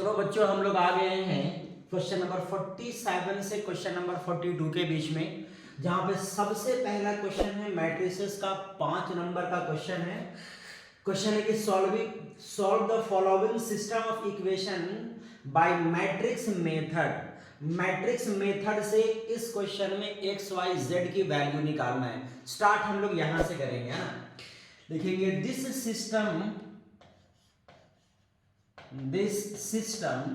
तो बच्चों हम लोग आ गए हैं क्वेश्चन नंबर 47 से क्वेश्चन नंबर 42 के बीच में, जहां पे सबसे पहला क्वेश्चन है मैट्रिसेस का 5 नंबर का क्वेश्चन है। क्वेश्चन है कि solve the following system of equation by matrix method. Matrix method से इस क्वेश्चन में एक्स वाई जेड की वैल्यू निकालना है। स्टार्ट हम लोग यहां से करेंगे, है ना। देखेंगे this system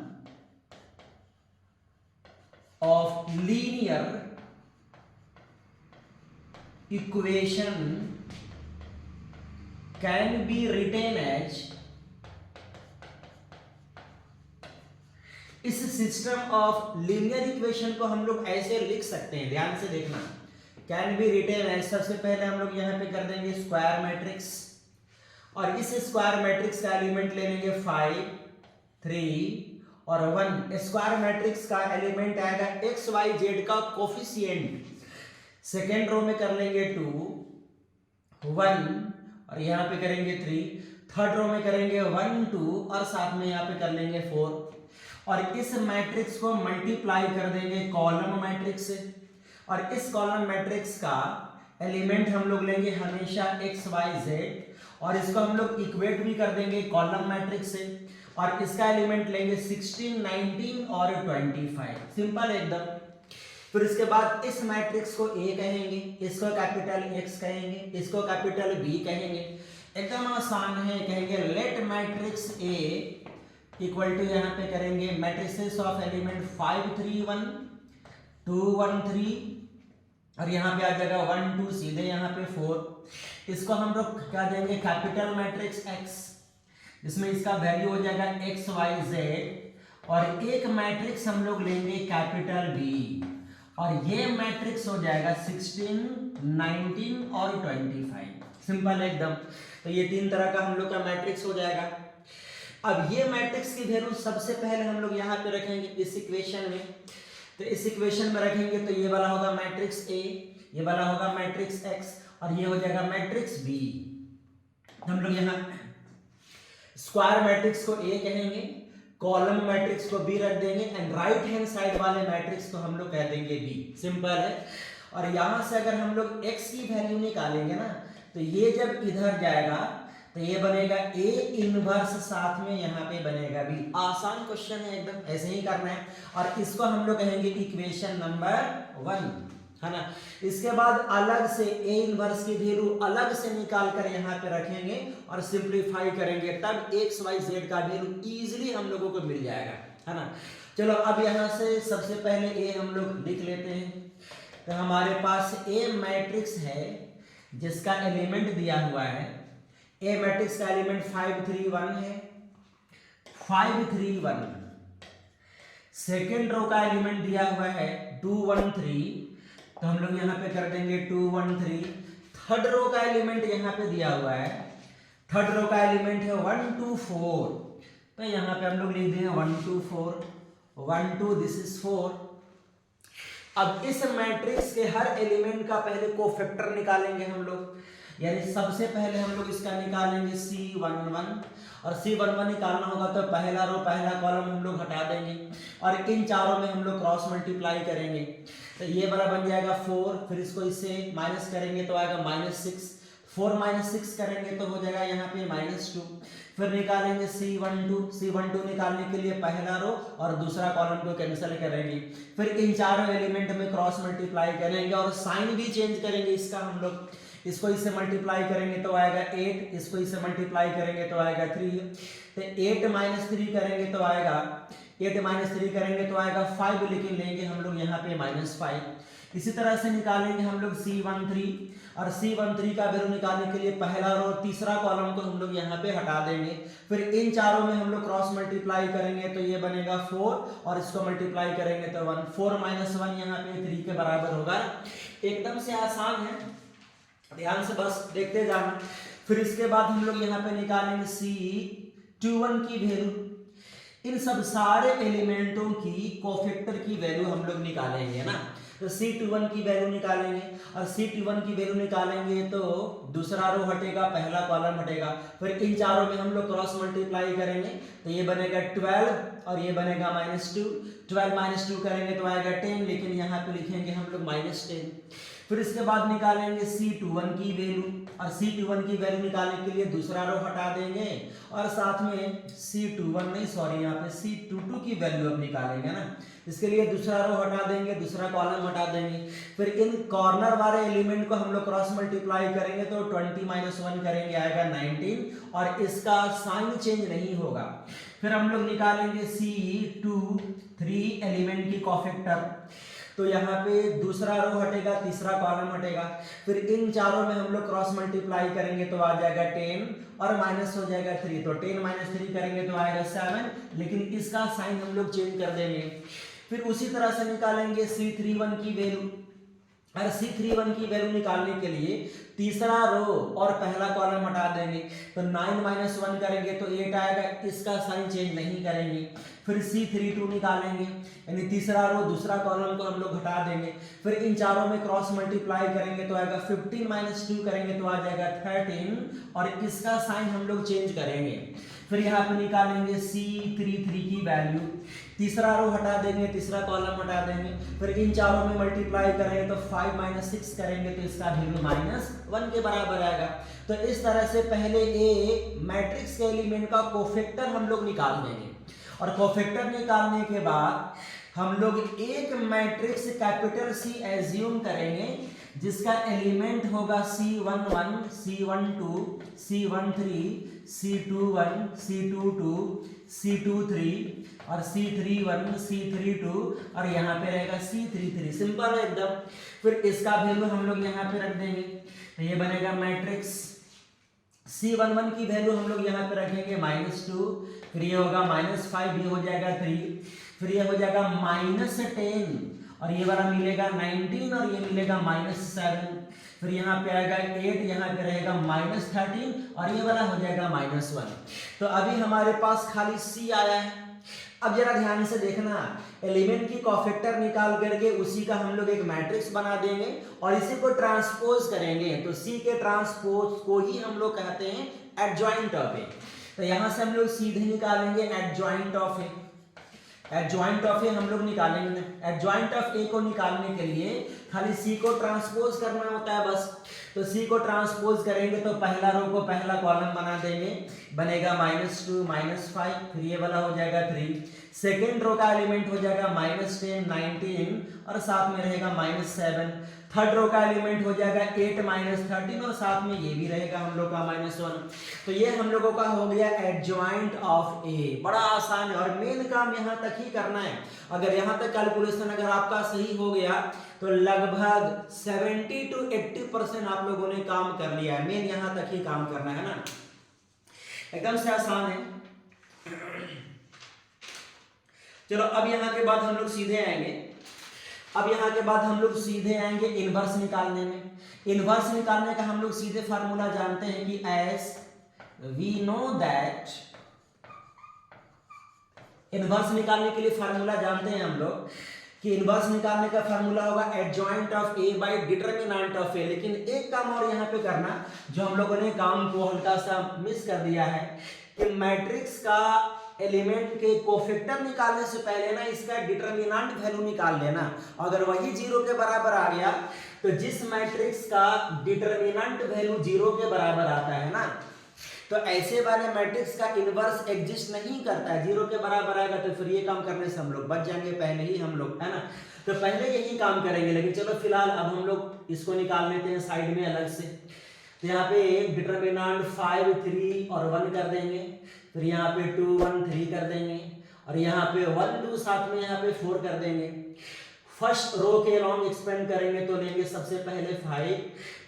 of linear equation can be written as, इस सिस्टम ऑफ लीनियर इक्वेशन को हम लोग ऐसे लिख सकते हैं, ध्यान से देखना। कैन बी रिटेन एज, सबसे पहले हम लोग यहां पे कर देंगे स्क्वायर मैट्रिक्स, और इस स्क्वायर मैट्रिक्स का एलिमेंट ले लेंगे 5, 3 और 1। स्क्वायर मैट्रिक्स का एलिमेंट आएगा एक्स वाई जेड का कोफिशिएंट। सेकेंड रो में कर लेंगे 2, 1 और यहाँ पे करेंगे 3। थर्ड रो में करेंगे 1, 2 और साथ में यहाँ पे कर लेंगे 4। और इस मैट्रिक्स को मल्टीप्लाई कर देंगे कॉलम मैट्रिक्स से, और इस कॉलम मैट्रिक्स का एलिमेंट हम लोग लेंगे हमेशा एक्स वाई जेड, और इसको हम लोग इक्वेट भी कर देंगे कॉलम मैट्रिक्स से, और इसका एलिमेंट लेंगे 16, 19 और 25। सिंपल एकदम। फिर इसके बाद इस मैट्रिक्स को ए कहेंगे, इसको कैपिटल एक्स कहेंगे, इसको कैपिटल बी कहेंगे। एकदम आसान है, कहेंगे let matrix A equal to, यहाँ पे करेंगे मैट्रिसेस ऑफ एलिमेंट 5, 3, 1, 2, 1, 3 और यहाँ पे आ जाएगा 1, 2 सीधे यहाँ पे 4। इसको हम लोग क्या देंगे कैपिटल मैट्रिक्स एक्स, इसमें इसका वैल्यू हो जाएगा एक्स वाई जेड, और एक मैट्रिक्स हम लोग लेंगे कैपिटल बी, और ये मैट्रिक्स हो जाएगा 16, 19 और 25। सिंपल एकदम। तो ये 3 तरह का हम लोग का मैट्रिक्स हो जाएगा। अब ये मैट्रिक्स की वैल्यू सबसे पहले हम लोग यहाँ पे रखेंगे इस इक्वेशन में। तो इस इक्वेशन में रखेंगे तो ये वाला होगा मैट्रिक्स ए, ये वाला होगा मैट्रिक्स एक्स, और ये हो जाएगा मैट्रिक्स बी। हम लोग यहाँ स्क्वायर मैट्रिक्स को ए कहेंगे, कॉलम मैट्रिक्स को बी रख देंगे, एंड राइट हैंड साइड वाले मैट्रिक्स को हम लोग कह देंगे बी। सिंपल है। और यहां से अगर हम लोग एक्स की वैल्यू निकालेंगे ना, तो ये जब इधर जाएगा तो ये बनेगा ए इनवर्स, साथ में यहाँ पे बनेगा बी। आसान क्वेश्चन है एकदम, ऐसे ही करना है। और इसको हम लोग कहेंगे इक्वेशन नंबर 1, है ना। इसके बाद अलग से ए इनवर्स की वैल्यू अलग से निकाल कर यहाँ पे रखेंगे और सिंपलीफाई करेंगे, तब एक्स वाई जेड का वैल्यू इजीली हम लोगों को मिल जाएगा, है ना। चलो अब यहाँ से सबसे पहले ए हम लोग लिख लेते हैं। तो हमारे पास ए मैट्रिक्स है जिसका एलिमेंट दिया हुआ है, ए मैट्रिक्स का एलिमेंट 5, 3, 1 है, 5, 3, 1। सेकेंड रो का एलिमेंट दिया हुआ है 2, 1, 3, तो हम लोग यहाँ पे कर देंगे 2, 1, 3। थर्ड रो का एलिमेंट यहाँ पे दिया हुआ है, थर्ड रो का एलिमेंट है 1, 2, 4, तो यहाँ पे हम लोग लिख देंगे 1, 2, 4, 1, 2, दिस इज 4। अब इस मैट्रिक्स के हर एलिमेंट का पहले कोफैक्टर निकालेंगे हम लोग, यानी सबसे पहले हम लोग इसका निकालेंगे C11, और C11 निकालना होगा तो पहला रो पहला कॉलम हम लोग हटा देंगे, और इन चारों में हम लोग क्रॉस मल्टीप्लाई करेंगे। तो ये वाला बन जाएगा 4, फिर इसको इससे माइनस करेंगे तो आएगा -6, 4 - 6 करेंगे तो हो जाएगा यहाँ पे -2। फिर निकालेंगे C12 निकालने के लिए पहला रो और दूसरा कॉलम को कैंसिल करेंगे, फिर इन चारों एलिमेंट में क्रॉस मल्टीप्लाई करेंगे, और साइन भी चेंज करेंगे इसका। हम लोग इसको इससे मल्टीप्लाई करेंगे तो आएगा 8, इसको इससे मल्टीप्लाई करेंगे तो आएगा 3, तो 8 - 3 करेंगे तो आएगा 5, लेकिन लेंगे हम लोग यहाँ पे -5। इसी तरह से निकालेंगे हम लोग C13, और C13 का वैल्यू निकालने के लिए पहला रो तीसरा कॉलम को हम लोग यहाँ पे हटा देंगे, फिर इन चारों में हम लोग क्रॉस मल्टीप्लाई करेंगे तो ये बनेगा 4, और इसको मल्टीप्लाई करेंगे तो 1, 4 - 1 यहाँ पे 3 के बराबर होगा। एकदम से आसान है, ध्यान से बस देखते जाना। फिर इसके बाद हम लोग यहाँ पे निकालेंगे C21 की वैल्यू। इन सब सारे एलिमेंटों की कोफैक्टर की वैल्यू हम लोग निकालेंगे ना। तो C21 की वैल्यू निकालेंगे, और C21 की वैल्यू निकालेंगे तो दूसरा रो हटेगा, पहला कॉलम हटेगा, फिर इन चारों में हम लोग क्रॉस मल्टीप्लाई करेंगे तो ये बनेगा 12 और ये बनेगा -2। 12 - 2 करेंगे तो आएगा 10, लेकिन यहाँ पे लिखेंगे हम लोग -10। फिर इसके बाद निकालेंगे C21 की वैल्यू, और C21 की वैल्यू निकालने के लिए दूसरा रो हटा देंगे और साथ में C21 नहीं सॉरी यहाँ पे C22 की वैल्यू अब निकालेंगे ना, इसके लिए दूसरा रो हटा देंगे, दूसरा कॉलम हटा देंगे। फिर इन कॉर्नर वाले एलिमेंट को हम लोग क्रॉस मल्टीप्लाई करेंगे तो 20 - 1 करेंगे आएगा 19, और इसका साइन चेंज नहीं होगा। फिर हम लोग निकालेंगे C23 एलिमेंट की कोफैक्टर, तो यहाँ पे दूसरा रो हटेगा, तीसरा कॉलम हटेगा, फिर इन चारों में हम लोग क्रॉस मल्टीप्लाई करेंगे तो आ जाएगा 10 और माइनस हो जाएगा 3, तो 10 - 3 करेंगे तो आएगा 7, लेकिन इसका साइन हम लोग चेंज कर देंगे। फिर उसी तरह से निकालेंगे C31 की वैल्यू, और C31 की वैल्यू निकालने के लिए तीसरा रो और पहला कॉलम हटा देंगे, तो 9 - 1 करेंगे तो 8 आएगा, इसका साइन चेंज नहीं करेंगे। फिर C32 निकालेंगे, यानी तीसरा रो दूसरा कॉलम को हम लोग हटा देंगे, फिर इन चारों में क्रॉस मल्टीप्लाई करेंगे तो आएगा 15 - 2 करेंगे तो आ जाएगा 13, और इसका साइन हम लोग चेंज करेंगे। फिर यहाँ पे निकालेंगे C33 की वैल्यू, तीसरा रो हटा देंगे, तीसरा कॉलम हटा देंगे, फिर इन चारों में मल्टीप्लाई करेंगे तो 5 - 6 करेंगे तो इसका वैल्यू -1 के बराबर आएगा। तो इस तरह से पहले एक मैट्रिक्स के एलिमेंट का कोफैक्टर हम लोग निकाल देंगे, और कोफैक्टर निकालने के बाद हम लोग एक मैट्रिक्स कैपिटल C एज्यूम करेंगे जिसका एलिमेंट होगा C11, C12, C13, C21, C22, C23 और C31, C32 और यहाँ पे रहेगा C33। सिंपल है एकदम। फिर इसका वैल्यू हम लोग यहाँ पे रख देंगे, तो ये बनेगा मैट्रिक्स C11 की वैल्यू हम लोग यहाँ पे रखेंगे -2, फिर ये होगा -5, ये हो जाएगा 3, फिर ये हो जाएगा -10 और ये वाला मिलेगा 19 और ये मिलेगा -7, फिर यहाँ पे आएगा 8, यहाँ पे रहेगा -13 और ये वाला हो जाएगा -1। तो अभी हमारे पास खाली C आया है। अब जरा ध्यान से देखना, एलिमेंट की कोफैक्टर निकाल करके उसी का हम लोग एक मैट्रिक्स बना देंगे और इसी को ट्रांसपोज करेंगे, तो C के ट्रांसपोज को ही हम लोग कहते हैं एडजॉइंट ऑफ ए। तो यहाँ से हम लोग सीधे निकालेंगे adjoint of A. Adjoint of A हम लोग निकालेंगे। एडजॉइंट ऑफ ए को निकालने के लिए खाली C को ट्रांसपोज करना होता है बस। तो C को ट्रांसपोज करेंगे तो पहला रो को पहला कॉलम बना देंगे, बनेगा -2, -5, फिर ये वाला हो जाएगा 3, सेकेंड रो का एलिमेंट हो जाएगा -10, 19 और साथ में रहेगा -7, थर्ड रो का एलिमेंट हो जाएगा 8, -13 और साथ में ये भी रहेगा हम लोग का -1। तो ये हम लोगों का हो गया एडजॉइंट ऑफ ए। बड़ा आसान है और मेन काम यहाँ तक ही करना है। अगर यहाँ तक कैलकुलेशन अगर आपका सही हो गया तो लगभग 70 to 80% आप लोगों ने काम कर लिया है। मेन यहाँ तक ही काम करना है ना, एकदम से आसान है। चलो अब यहाँ के बाद हम लोग सीधे आएंगे। अब यहाँ के बाद हम लोग सीधे आएंगे इनवर्स निकालने में। इनवर्स निकालने का हम लोग सीधे फार्मूला जानते हैं कि as we know that, inverse निकालने के लिए फार्मूला जानते हैं हम लोग कि इनवर्स निकालने का फार्मूला होगा adjoint of A by determinant of A. लेकिन एक काम और यहाँ पे करना, जो हम लोगों ने काम को हल्का सा मिस कर दिया है, कि मैट्रिक्स का एलिमेंट के कोफैक्टर निकालने से पहले ना इसका डिटरमिनेंट वैल्यू निकाल लेना। अगर वही 0 के बराबर आ गया तो जिस मैट्रिक्स का डिटरमिनेंट वैल्यू 0 के बराबर आता है ना, तो ऐसे वाले मैट्रिक्स का इनवर्स एग्जिस्ट नहीं करता है। 0 के बराबर आएगा तो फिर ये काम करने से हम लोग बच जाएंगे पहले ही हम लोग, है ना। तो पहले यही काम करेंगे, लेकिन चलो फिलहाल अब हम लोग इसको निकाल लेते हैं साइड में अलग से। तो यहाँ पे डिटरमिनेंट 5, 3 और 1 कर देंगे, फिर यहाँ पे 2, 1, 3 कर देंगे और यहाँ पे 1, 2 साथ में यहाँ पे 4 कर देंगे। फर्स्ट रो के लॉन्ग एक्सपेंड करेंगे तो लेंगे सबसे पहले 5,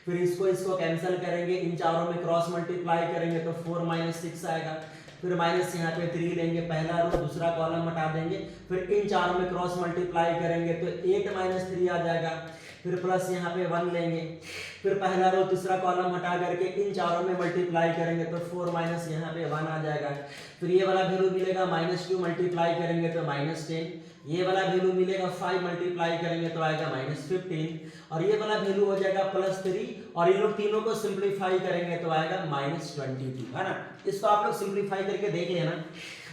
फिर इसको कैंसिल करेंगे, इन चारों में क्रॉस मल्टीप्लाई करेंगे तो 4 - 6 आएगा, फिर माइनस यहाँ पे 3 लेंगे, पहला रो दूसरा कॉलम हटा देंगे, फिर इन चारों में क्रॉस मल्टीप्लाई करेंगे तो 8 - 3 आ जाएगा, फिर प्लस यहाँ पे 1 लेंगे, फिर पहला रो दूसरा कॉलम हटा करके इन चारों में मल्टीप्लाई करेंगे तो 4 - यहाँ पे 1 आ जाएगा, फिर ये वाला वैल्यू मिलेगा -2 मल्टीप्लाई करेंगे तो -10, ये वाला वैल्यू मिलेगा 5 मल्टीप्लाई करेंगे तो आएगा -15 और ये वाला वैल्यू हो जाएगा +3 और ये लोग तीनों को सिंपलीफाई करेंगे तो आएगा -22 है ना। इसको आप लोग सिंपलीफाई करके देख लेना।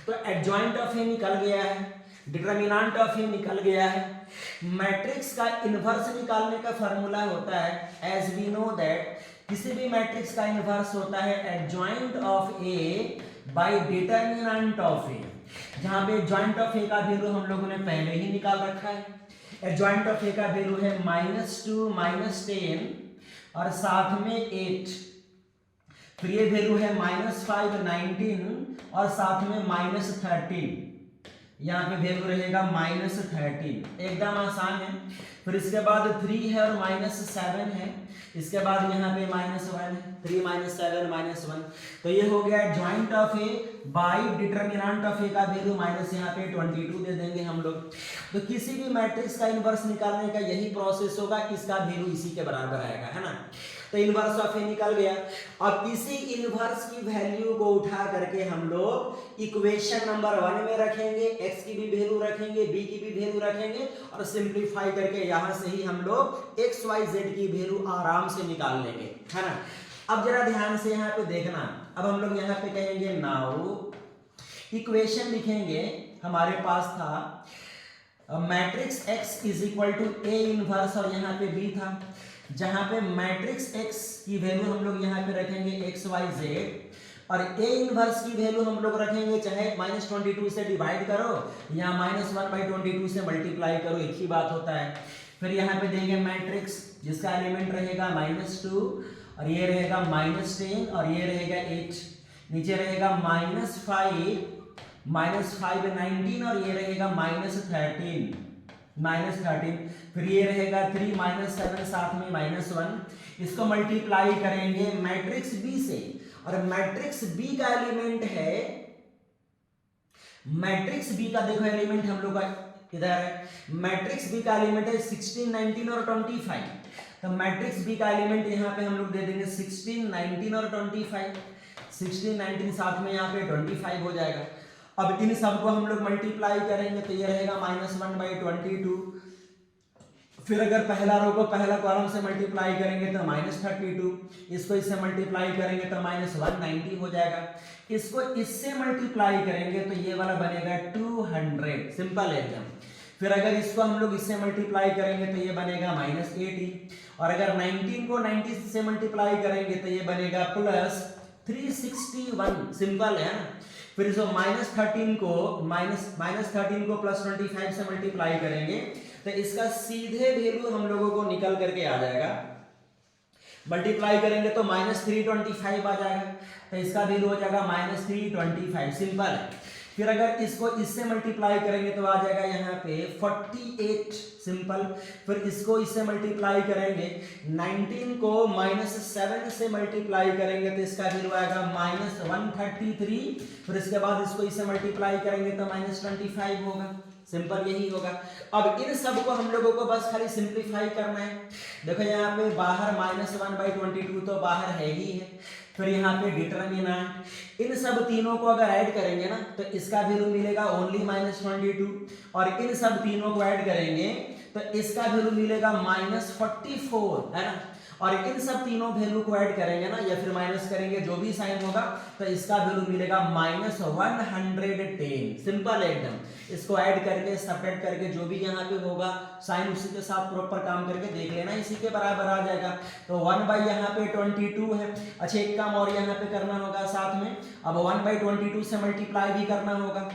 तो एडजॉइंट ऑफ ए निकल गया है, डिटरमिनेंट ऑफ ए निकल गया है। मैट्रिक्स का इनवर्स निकालने का फार्मूला होता है एज वी नो दैट किसी भी मैट्रिक्स का इनवर्स होता है adjoint of A by determinant of A, जहां पे एडजॉइंट ऑफ ए का वैल्यू हम लोगों ने पहले ही निकाल रखा है। एडजॉइंट ऑफ ए का वैल्यू है -2 -10 और साथ में 8, फिर ये वैल्यू है -5 19 और साथ में -13, यहाँ पे वैल्यू रहेगा -13, एकदम आसान है। फिर इसके बाद 3 है और -7 है, इसके बाद यहाँ पे -1 है, 3 -7 -1, तो ये हो गया joint of A by determinant of A का वैल्यू माइनस यहाँ पे 22 दे देंगे हम लोग। तो किसी भी मैट्रिक्स का इनवर्स निकालने का यही प्रोसेस होगा, इसका वैल्यू इसी के बराबर आएगा, है ना। तो इनवर्स ऑफ ए निकल गया। अब इसी इनवर्स की वैल्यू को उठा करके हम लोग इक्वेशन नंबर 1 में रखेंगे, x की भी वैल्यू रखेंगे, b की भी वैल्यू रखेंगे और सिंपलीफाई करके यहां से ही हम लोग x y z की वैल्यू आराम से निकाल लेंगे, है ना। अब जरा ध्यान से यहाँ पे देखना। अब हम लोग यहाँ पे कहेंगे नाउ इक्वेशन लिखेंगे, हमारे पास था matrix x is equal to a inverse और यहाँ पे b था, जहां पे मैट्रिक्स x की वैल्यू हम लोग यहाँ पे रखेंगे x y z और a इनवर्स की वैल्यू हम लोग रखेंगे चाहे -22 से डिवाइड करो या -1/22 से मल्टीप्लाई करो, एक ही बात होता है। फिर यहाँ पे देंगे मैट्रिक्स जिसका एलिमेंट रहेगा -2 और ये रहेगा -10 और ये रहेगा 8, नीचे रहेगा -5 19 और ये रहेगा -13, फिर ये रहेगा 3 -7 साथ में -1। इसको मल्टीप्लाई करेंगे मैट्रिक्स बी से और मैट्रिक्स बी का एलिमेंट है, मैट्रिक्स बी का देखो एलिमेंट हम लोग का इधर है, मैट्रिक्स बी का एलिमेंट है 16 19 और 25। तो मैट्रिक्स बी का एलिमेंट यहाँ पे हम लोग दे देंगे 16 19 और 25, 16 19 साथ में यहाँ पे 25 हो जाएगा। अब इन सबको हम लोग मल्टीप्लाई करेंगे तो ये रहेगा -1/22। फिर अगर पहला रो को पहला कॉलम से मल्टीप्लाई करेंगे तो -32, इसको इससे मल्टीप्लाई करेंगे तो -190 हो जाएगा, इसको इससे मल्टीप्लाई करेंगे तो ये वाला बनेगा 200, सिंपल एकदम। फिर अगर इसको हम लोग इससे मल्टीप्लाई करेंगे तो ये बनेगा -80 और अगर 19 को 90 से मल्टीप्लाई करेंगे तो ये बनेगा +361, सिंपल है ना। फिर इसको -13 को +25 से मल्टीप्लाई करेंगे तो इसका सीधे वैल्यू हम लोगों को निकल करके आ जाएगा, मल्टीप्लाई करेंगे तो -325 आ जाएगा, तो इसका वैल्यू हो जाएगा -325, सिंपल है। फिर अगर इसको इससे मल्टीप्लाई करेंगे तो आ जाएगा यहाँ पे 48, सिंपल। फिर इसको इससे मल्टीप्लाई करेंगे, 19 को -7 से मल्टीप्लाई करेंगे तो इसका वैल्यू आएगा -133। फिर इसके बाद इसको इससे मल्टीप्लाई करेंगे तो -25 होगा, सिंपल यही होगा। अब इन सब को हम लोगों को बस खाली सिंपलीफाई करना है। देखो यहाँ पे बाहर -1/22 तो बाहर है ही है, फिर यहाँ पे डिटरमिनेंट, इन सब तीनों को अगर ऐड करेंगे ना तो इसका वैल्यू मिलेगा ओनली -22 और इन सब तीनों को ऐड करेंगे तो इसका वैल्यू मिलेगा -44, है ना। और इन सब तीनों वैल्यू को ऐड करेंगे ना या फिर माइनस करेंगे, जो भी साइन होगा तो इसका वैल्यू मिलेगा -110, सिंपल एकदम। इसको ऐड करके सब्ट्रैक्ट करके जो भी यहाँ पे होगा साइन उसी के साथ प्रॉपर काम करके देख लेना, इसी के बराबर आ जाएगा। तो 1 यहाँ पे 22 है। अच्छा एक काम और यहाँ पे करना होगा साथ में, अब 1/22 से मल्टीप्लाई भी करना होगा।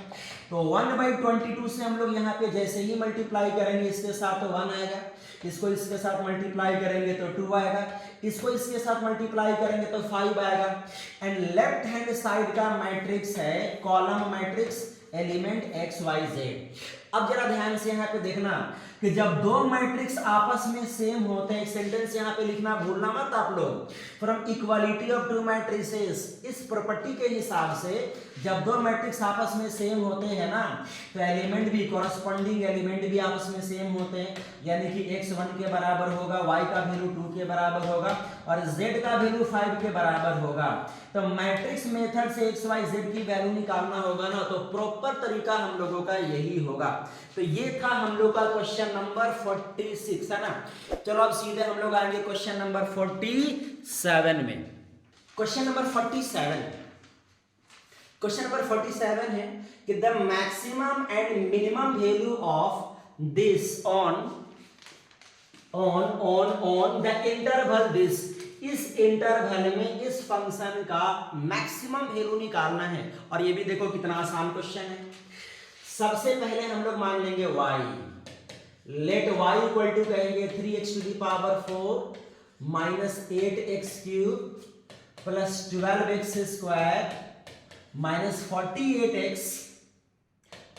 तो 1/22 से हम लोग यहाँ पे जैसे ही मल्टीप्लाई करेंगे इसके साथ तो 1 आएगा, इसको इसके साथ मल्टीप्लाई करेंगे तो 2 आएगा, इसको इसके साथ मल्टीप्लाई करेंगे तो 5 आएगा। एंड लेफ्ट हैंड साइड का मैट्रिक्स है column matrix element x y z। अब जरा ध्यान से यहाँ पे देखना, कि जब दो मैट्रिक्स आपस में सेम होते हैं, एक सेंटेंस यहाँ पे लिखना भूलना मत आप लोग, from equality of to matrices, इस प्रॉपर्टी के हिसाब से जब दो मैट्रिक्स आपस में सेम होते हैं ना, तो एलिमेंट भी, कॉरस्पॉन्डिंग एलिमेंट भी आपस में सेम होते हैं, यानी कि x 1 के बराबर होगा, y का वैल्यू 2 के बराबर होगा और z का वैल्यू 5 के बराबर होगा। तो मैट्रिक्स मेथड से x y z की वैल्यू निकालना होगा ना, तो प्रॉपर तरीका हम लोगों का यही होगा। तो ये था हम लोग का क्वेश्चन नंबर 46, है ना। चलो अब सीधे हम लोग आएंगे क्वेश्चन नंबर 47 में। क्वेश्चन नंबर 47 है कि the maximum and minimum value of this on the interval this, इस इंटरवल में इस फंक्शन का मैक्सिमम वैल्यू निकालना है। और ये भी देखो कितना आसान क्वेश्चन है। सबसे पहले हम लोग मान लेंगे y, let y equal to कहेंगे 3x to the power 4 minus 8x cube plus 12x square minus 48x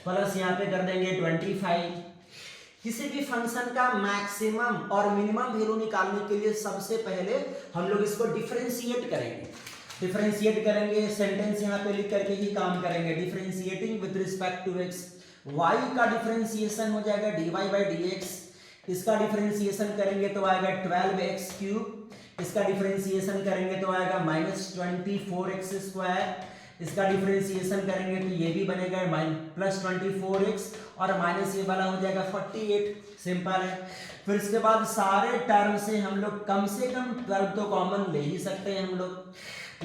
plus यहाँ पे कर देंगे 25। किसी भी फंक्शन का मैक्सिमम और मिनिमम वैल्यू निकालने के लिए सबसे पहले हम लोग इसको डिफरेंशिएट करेंगे। सेंटेंस यहाँ पे लिख करके ही काम करेंगे। Differentiating with respect to x, y का डिफरेंशिएशन हो जाएगा dy बाई dx, इसका डिफरेंशिएशन करेंगे तो आएगा 12x क्यूब, इसका डिफरेंशिएशन करेंगे तो आएगा माइनस 24x स्क्वायर, इसका डिफरेंशिएशन करेंगे तो ये भी बनेगा प्लस 24x और माइनस ये वाला हो जाएगा 48। सिंपल है। फिर इसके बाद सारे टर्म से हम लोग कम से कम 12 तो कॉमन ले ही सकते हैं हम लोग।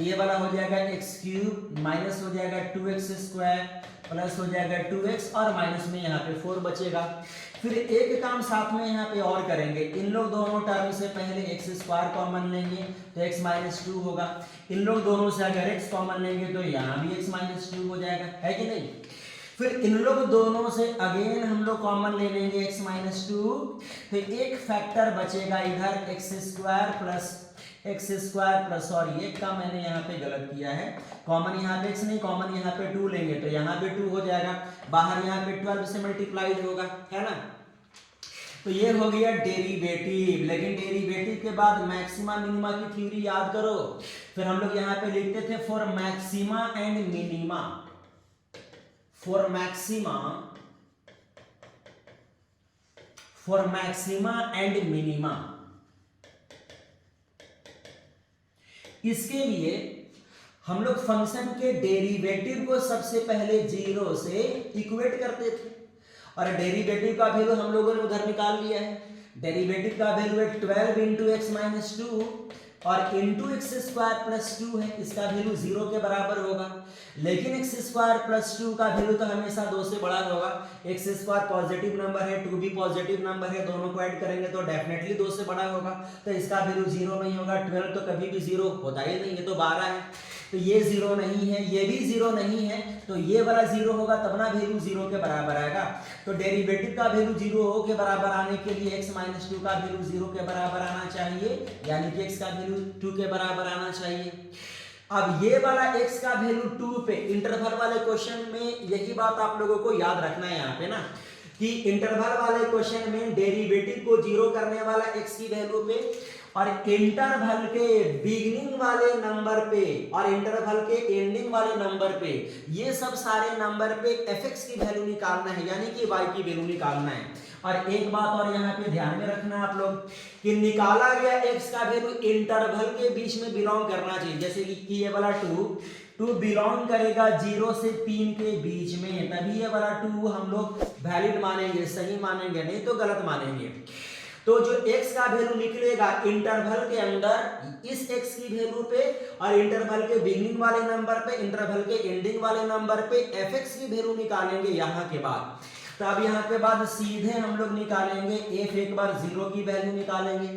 ये वाला हो जाएगा x क्यूब माइनस हो जाएगा 2x स्क्वायर प्लस हो जाएगा 2x और माइनस में यहाँ पे 4 बचेगा। फिर एक काम साथ में यहाँ पे और करेंगे, इन लोग दोनों टर्म से पहले x स्क्वायर कॉमन लेंगे तो x माइनस 2 होगा। इन लोग दोनों से अगर x कॉमन लेंगे तो यहाँ भी x माइनस 2 हो जाएगा, है कि नहीं। फिर इन लोग दोनों से अगेन हम लोग कॉमन ले लेंगे x माइनस 2, तो एक फैक्टर बचेगा इधर x स्क्वायर प्लस, और ये का मैंने यहाँ पे गलत किया है, कॉमन यहाँ पे x नहीं, कॉमन यहाँ पे 2 लेंगे तो यहाँ पे 2 हो जाएगा, बाहर यहाँ पे 12 से मल्टीप्लाइड होगा, है ना। तो ये हो गया डेरिवेटिव। लेकिन डेरिवेटिव के बाद मैक्सिमा मिनिमा की थ्योरी याद करो। फिर हम लोग यहाँ पे लिखते थे for maxima and minima, for maxima and minima. इसके लिए हम लोग फंक्शन के डेरिवेटिव को सबसे पहले 0 से इक्वेट करते थे और डेरिवेटिव का वैल्यू हम लोगों ने उधर निकाल लिया है। डेरिवेटिव का वैल्यू है 12 इंटू एक्स माइनस 2 और इंटू एक्स स्क्वायर प्लस 2 है, इसका वैल्यू 0 के बराबर होगा। लेकिन एक्स स्क्वायर प्लस 2 का वैल्यू तो हमेशा 2 से बड़ा होगा। एक्स स्क्वायर पॉजिटिव नंबर है, 2 भी पॉजिटिव नंबर है, दोनों को ऐड करेंगे तो डेफिनेटली 2 से बड़ा होगा, तो इसका वैल्यू 0 नहीं होगा। 12 तो कभी भी 0 होता ही नहीं, ये तो 12 है, तो ये 0 नहीं है, ये भी 0 नहीं है, तो ये वाला 0 होगा तब ना वैल्यू 0 के बराबर आएगा। तो डेरिवेटिव का वैल्यू 0 के बराबर आने के लिए x माइनस 2 का वैल्यू 0 के बराबर आना चाहिए, यानी कि x का वैल्यू 2 के बराबर आना चाहिए। अब ये वाला x का वैल्यू 2 पे, इंटरवल वाले क्वेश्चन में यही बात आप लोगों को याद रखना है यहाँ पे ना, कि इंटरवल वाले क्वेश्चन में डेरिवेटिव को 0 करने वाला x की वैल्यू पे और इंटरवल के बिगिनिंग वाले नंबर पे और इंटरवल के एंडिंग वाले नंबर पे, ये सब सारे नंबर पे fx की वैल्यू निकालना है, यानी कि y की वैल्यू निकालना है। और एक बात और यहाँ पे ध्यान में रखना आप लोग कि निकाला गया x का वैल्यू इंटरवल के बीच में बिलोंग करना चाहिए। जैसे कि ये वाला 2 बिलोंग करेगा 0 से 3 के बीच में, तभी ये वाला 2 हम लोग वैलिड मानेंगे, सही मानेंगे, नहीं तो गलत मानेंगे। तो जो x का वैल्यू निकलेगा इंटरवल के अंदर इस x की वैल्यू पे और इंटरवल के बिगिनिंग वाले नंबर पे, इंटरवल के एंडिंग वाले नंबर पे fx की वैल्यू निकालेंगे यहाँ के बाद। तो अब यहाँ के बाद सीधे हम लोग निकालेंगे f, एक बार 0 की वैल्यू निकालेंगे,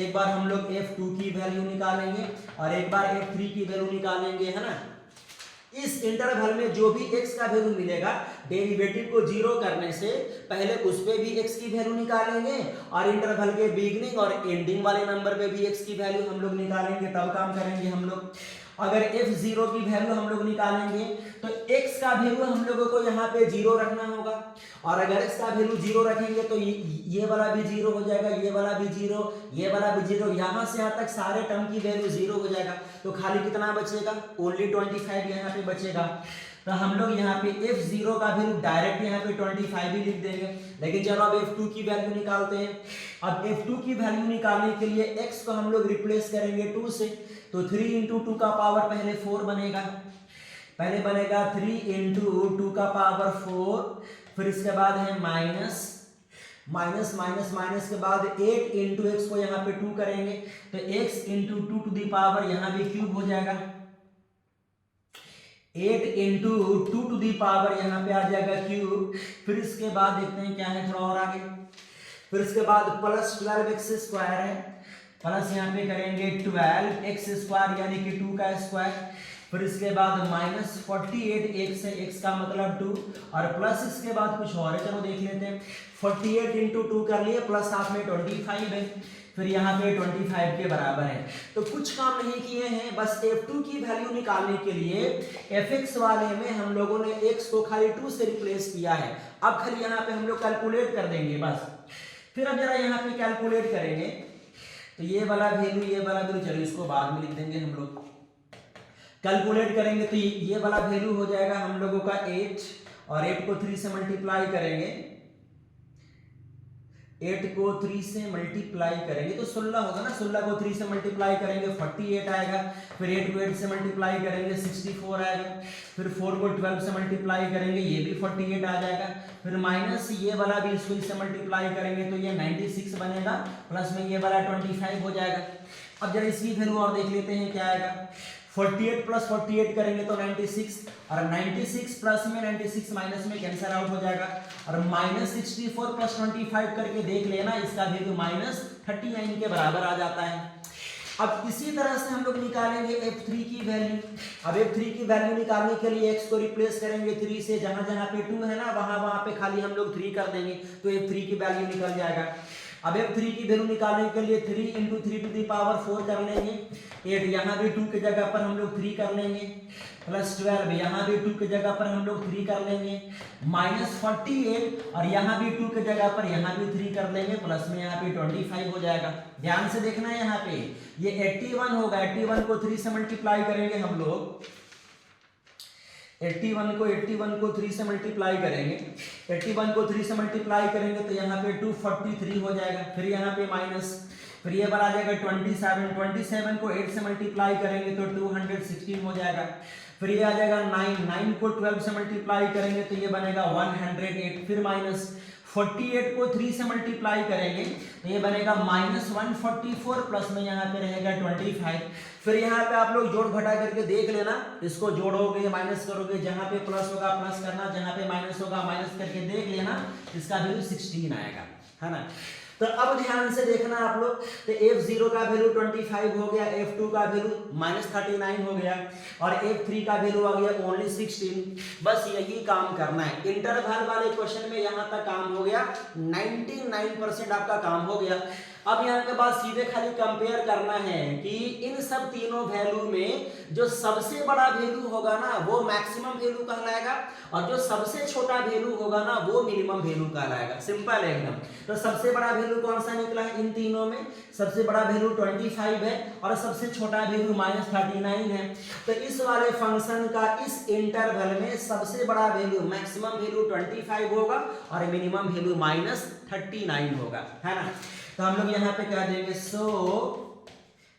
एक बार हम लोग f2 की वैल्यू निकालेंगे और एक बार f3 की वैल्यू निकालेंगे, है ना। इस इंटरवल में जो भी x का वैल्यू मिलेगा, डेरिवेटिव को 0 करने से पहले उस पे भी x की वैल्यू निकालेंगे और इंटरवल के बिगिनिंग और एंडिंग वाले नंबर पे भी x की वैल्यू हम लोग निकालेंगे, तब काम करेंगे हम लोग। अगर f0 की वैल्यू हम लोग निकालेंगे तो x का वैल्यू हम लोगों को यहाँ पे 0 रखना होगा, और अगर x का वैल्यू 0 रखेंगे तो ये वाला भी 0 हो जाएगा, ये वाला भी 0, ये वाला भी 0, यहाँ से यहाँ तक सारे टर्म की वैल्यू 0 हो जाएगा। तो खाली कितना बचेगा, ओनली 25 यहाँ पे बचेगा। तो हम लोग यहाँ पे f0 का वैल्यू डायरेक्ट यहाँ पे 25 ही लिख देंगे। लेकिन चलो अब f2 की वैल्यू निकालते हैं। अब f2 की वैल्यू निकालने के लिए x को हम लोग रिप्लेस करेंगे 2 से, तो 3 इंटू 2 का पावर पहले 4 बनेगा, पहले बनेगा 3 इंटू 2 का पावर 4, फिर इसके बाद है माइनस माइनस माइनस माइनस के बाद 8 इंटू एक्स को यहाँ पे 2 करेंगे तो x into 2 to the power यहाँ भी क्यूब हो जाएगा, 8 इंटू 2 टू दी पावर यहाँ पे आ जाएगा क्यूब। फिर इसके बाद देखते हैं क्या है थोड़ा और आगे, फिर इसके बाद प्लस 12x स्क्वायर है, प्लस यहाँ पे करेंगे 12x स्क्वायर यानी कि 2 का स्क्वायर, फिर इसके बाद माइनस 48x है, x का मतलब 2, और प्लस इसके बाद कुछ और है, चलो देख लेते हैं। 48 इंटू 2 कर लिए, प्लस साथ में 25 है, फिर यहाँ पे 25 के बराबर है। तो कुछ काम नहीं किए हैं, बस f2 की वैल्यू निकालने के लिए fx वाले में हम लोगों ने x को खाली 2 से रिप्लेस किया है। अब खाली यहाँ पे हम लोग कैलकुलेट कर देंगे बस। फिर अब जरा यहाँ पे कैलकुलेट करेंगे तो ये वाला वैल्यू चलो इसको बाद में लिख देंगे हम लोग। कैलकुलेट करेंगे तो ये वाला वैल्यू हो जाएगा हम लोगों का 8, और 8 को 3 से मल्टीप्लाई करेंगे, 8 को 3 से मल्टीप्लाई करेंगे तो 16 होगा ना, 16 को 3 से मल्टीप्लाई करेंगे 48 आएगा, फिर 8 को 8 से मल्टीप्लाई करेंगे 64 आएगा, फिर 4 को 12 से मल्टीप्लाई करेंगे ये भी 48 आ जाएगा, फिर माइनस ये वाला भी इसको इससे मल्टीप्लाई करेंगे तो ये 96 बनेगा, प्लस में ये वाला 25 हो जाएगा। अब जरा इसकी वैल्यू और देख लेते हैं क्या आएगा, 48 प्लस 48 करेंगे तो 96, और 96 प्लस में 96 माइनस में कैंसिल आउट हो जाएगा, और माइनस 64 प्लस 25 करके देख लेना, इसका वैल्यू माइनस 39 के बराबर आ जाता है। अब इसी तरह से हम लोग निकालेंगे f3 की वैल्यू। अब f3 की वैल्यू निकालने के लिए x को रिप्लेस करेंगे 3 से, जहां जहां पे 2 है ना वहां पे खाली हम लोग 3 कर देंगे तो f3 की वैल्यू निकल जाएगा। अब f3 की वैल्यू निकालने के लिए 3 इंटू 3 टू दी पावर 4 कर लेंगे, 8 यहाँ भी 2 की जगह पर हम लोग 3 कर लेंगे, प्लस 12 यहाँ भी 2 की जगह पर हम लोग 3 कर लेंगे, माइनस 48 और यहाँ भी 2 की जगह पर यहाँ भी 3 कर लेंगे, प्लस में यहाँ पे 25 हो जाएगा। ध्यान से देखना है यहाँ पे ये 81 होगा, 81 को 3 से मल्टीप्लाई करेंगे हम लोग, 81 को 3 से मल्टीप्लाई करेंगे, 81 को 3 से मल्टीप्लाई करेंगे तो यहाँ पे 243 हो जाएगा, फिर यहाँ पे माइनस, फिर ये वाला आ जाएगा 27 को 8 से मल्टीप्लाई करेंगे तो 216 हो जाएगा, फिर ये आ जाएगा 9 को 12 से मल्टीप्लाई करेंगे तो ये बनेगा 108, फिर माइनस 48 को 3 से मल्टीप्लाई करेंगे तो ये बनेगा माइनस 144, प्लस में यहाँ पे रहेगा 25, फिर यहाँ पे आप लोग जोड़ घटा करके देख लेना, इसको जोड़ोगे माइनस करोगे, जहाँ पे प्लस होगा प्लस करना, जहाँ पे माइनस होगा माइनस करके देख लेना, इसका वैल्यू 16 आएगा, है ना। तो अब ध्यान से देखना आप लोग, तो f0 का वैल्यू 25 हो गया, f2 का वैल्यू माइनस 39 हो गया, और f3 का वैल्यू आ गया ओनली 16। बस यही काम करना है इंटरवल वाले क्वेश्चन में, यहाँ तक काम हो गया, 99% आपका काम हो गया। अब यहाँ के बाद सीधे खाली कंपेयर करना है कि इन सब तीनों वैल्यू में जो सबसे बड़ा वैल्यू होगा ना वो मैक्सिमम वैल्यू कहलाएगा, और जो सबसे छोटा वैल्यू होगा ना वो मिनिमम वैल्यू कहलाएगा। सिंपल है एकदम। तो सबसे बड़ा वैल्यू कौन सा निकला है इन तीनों में, सबसे बड़ा वैल्यू 25 है और सबसे छोटा वैल्यू माइनस 39 है। तो इस वाले फंक्शन का इस इंटरवल में सबसे बड़ा वैल्यू मैक्सिमम वैल्यू 25 होगा और मिनिमम वैल्यू माइनस 39 होगा, है ना। तो हम लोग यहाँ पे कह देंगे so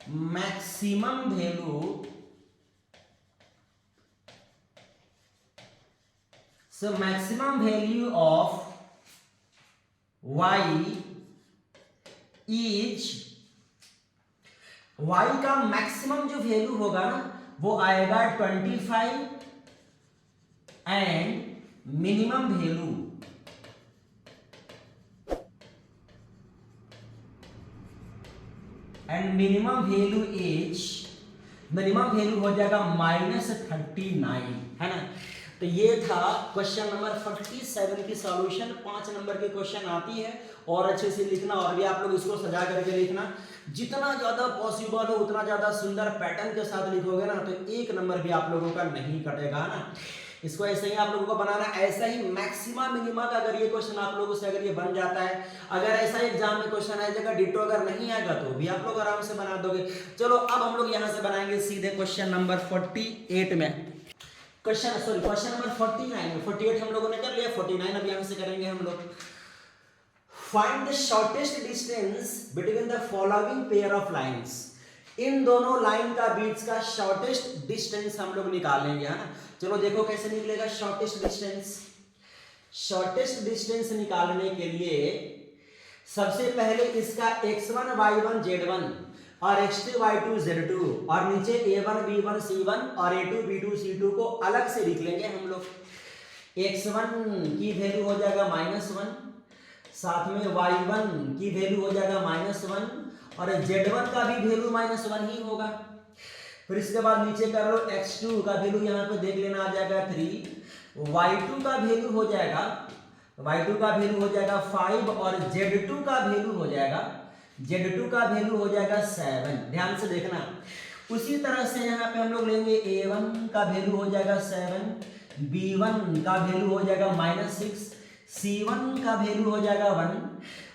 maximum value of y is, y का मैक्सिमम जो वैल्यू होगा ना वो आएगा 25 and minimum value is, minimum value हो जाएगा माइनस 39, है ना। तो तो ये था क्वेश्चन नंबर 47 की सॉल्यूशन। 5 नंबर की क्वेश्चन आती है और अच्छे से लिखना, और भी आप लोग इसको सजा करके लिखना। जितना ज्यादा पॉसिबल हो उतना ज्यादा सुंदर पैटर्न के साथ लिखोगे ना तो 1 नंबर भी आप लोगों का नहीं कटेगा ना। इसको ऐसे ही आप लोगों को बनाना, ऐसा ही मैक्सिमम मिनिमा का अगर ये क्वेश्चन आप लोगों से अगर ये बन जाता है, अगर ऐसा एग्जाम में क्वेश्चन आ जाएगा डिटो अगर नहीं आएगा तो भी आप लोग आराम से बना दोगे। चलो अब हम लोग यहां से बनाएंगे सीधे क्वेश्चन नंबर 48 में। क्वेश्चन नंबर 49 में 48 हम लोगों ने कर लिया, 49 अब यहां से करेंगे हम लोग। Find the shortest distance between the following pair of lines. इन दोनों लाइन का बीच का शॉर्टेस्ट डिस्टेंस हम लोग निकालेंगे, है ना। चलो देखो कैसे निकलेगा शॉर्टेस्ट डिस्टेंस। शॉर्टेस्ट डिस्टेंस निकालने के लिए सबसे पहले इसका x1 y1 z1 और x2 y2 z2 और नीचे a1 b1 c1 और a2 b2 c2 को अलग से लिख लेंगे हम लोग। x1 की वैल्यू हो जाएगा -1, साथ में y1 की वैल्यू हो जाएगा -1 और z1 का भी वैल्यू -1 ही होगा। फिर इसके बाद नीचे कर लो x2 का वैल्यू यहाँ पे देख लेना आ जाएगा 3, y2 का वैल्यू हो जाएगा 5 और z2 का वैल्यू हो जाएगा 7। ध्यान से देखना। उसी तरह से यहाँ पे हम लोग लेंगे a1 का वैल्यू हो जाएगा 7, b1 का वैल्यू हो जाएगा -6, c1 का वैल्यू हो जाएगा 1